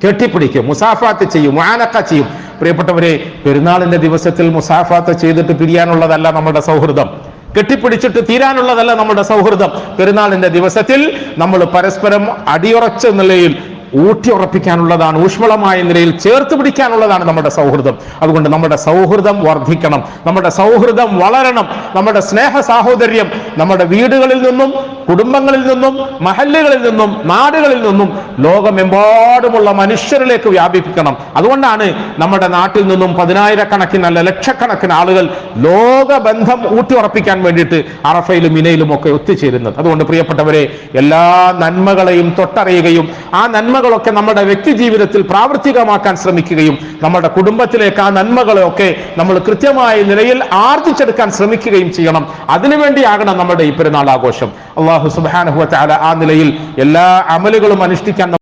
കെട്ടിപ്പിടിക്കും, മുസാഫാത്ത് ചെയ്യും, മുആനഖ ചെയ്യും. പ്രിയപ്പെട്ടവരെ, പെരുന്നാളിന്റെ ദിവസത്തിൽ മുസാഫാത്ത് ചെയ്തിട്ട് പിരിയാനുള്ളതല്ല നമ്മുടെ സൗഹൃദം, കെട്ടിപ്പിടിച്ചിട്ട് തീരാനുള്ളതല്ല നമ്മുടെ സൗഹൃദം. പെരുന്നാളിന്റെ ദിവസത്തിൽ നമ്മൾ പരസ്പരം അടിയുറച്ച നിലയിൽ ഊട്ടിയുറപ്പിക്കാനുള്ളതാണ്, ഊഷ്മളമായ നിലയിൽ ചേർത്ത് പിടിക്കാനുള്ളതാണ് നമ്മുടെ സൗഹൃദം. അതുകൊണ്ട് നമ്മുടെ സൗഹൃദം വർദ്ധിക്കണം, നമ്മുടെ സൗഹൃദം വളരണം. നമ്മുടെ സ്നേഹ സാഹോദര്യം നമ്മുടെ വീടുകളിൽ നിന്നും, കുടുംബങ്ങളിൽ നിന്നും, മഹല്ലുകളിൽ നിന്നും, നാടുകളിൽ നിന്നും ലോകമെമ്പാടുമുള്ള മനുഷ്യരിലേക്ക് വ്യാപിപ്പിക്കണം. അതുകൊണ്ടാണ് നമ്മുടെ നാട്ടിൽ നിന്നും പതിനായിരക്കണക്കിനല്ല ലക്ഷക്കണക്കിന് ആളുകൾ ലോകബന്ധം ഊട്ടിയുറപ്പിക്കാൻ വേണ്ടിയിട്ട് അറഫയിലും മിനയിലും ഒക്കെ ഒത്തുചേരുന്നത്. അതുകൊണ്ട് പ്രിയപ്പെട്ടവരെ, എല്ലാ നന്മകളെയും തൊട്ടറിയുകയും ആ നന്മകളൊക്കെ നമ്മുടെ വ്യക്തി ജീവിതത്തിൽ പ്രാവർത്തികമാക്കാൻ ശ്രമിക്കുകയും നമ്മുടെ കുടുംബത്തിലേക്ക് ആ നന്മകളെയൊക്കെ നമ്മൾ കൃത്യമായ നിലയിൽ ആർജിച്ചെടുക്കാൻ ശ്രമിക്കുകയും ചെയ്യണം. അതിനുവേണ്ടിയാകണം നമ്മുടെ ഈ പെരുന്നാൾ ആഘോഷം. അല്ലാഹു സുബ്ഹാനഹു വ തആല ആ നിലയിൽ എല്ലാ അമലുകളും അനുഷ്ഠിക്കാൻ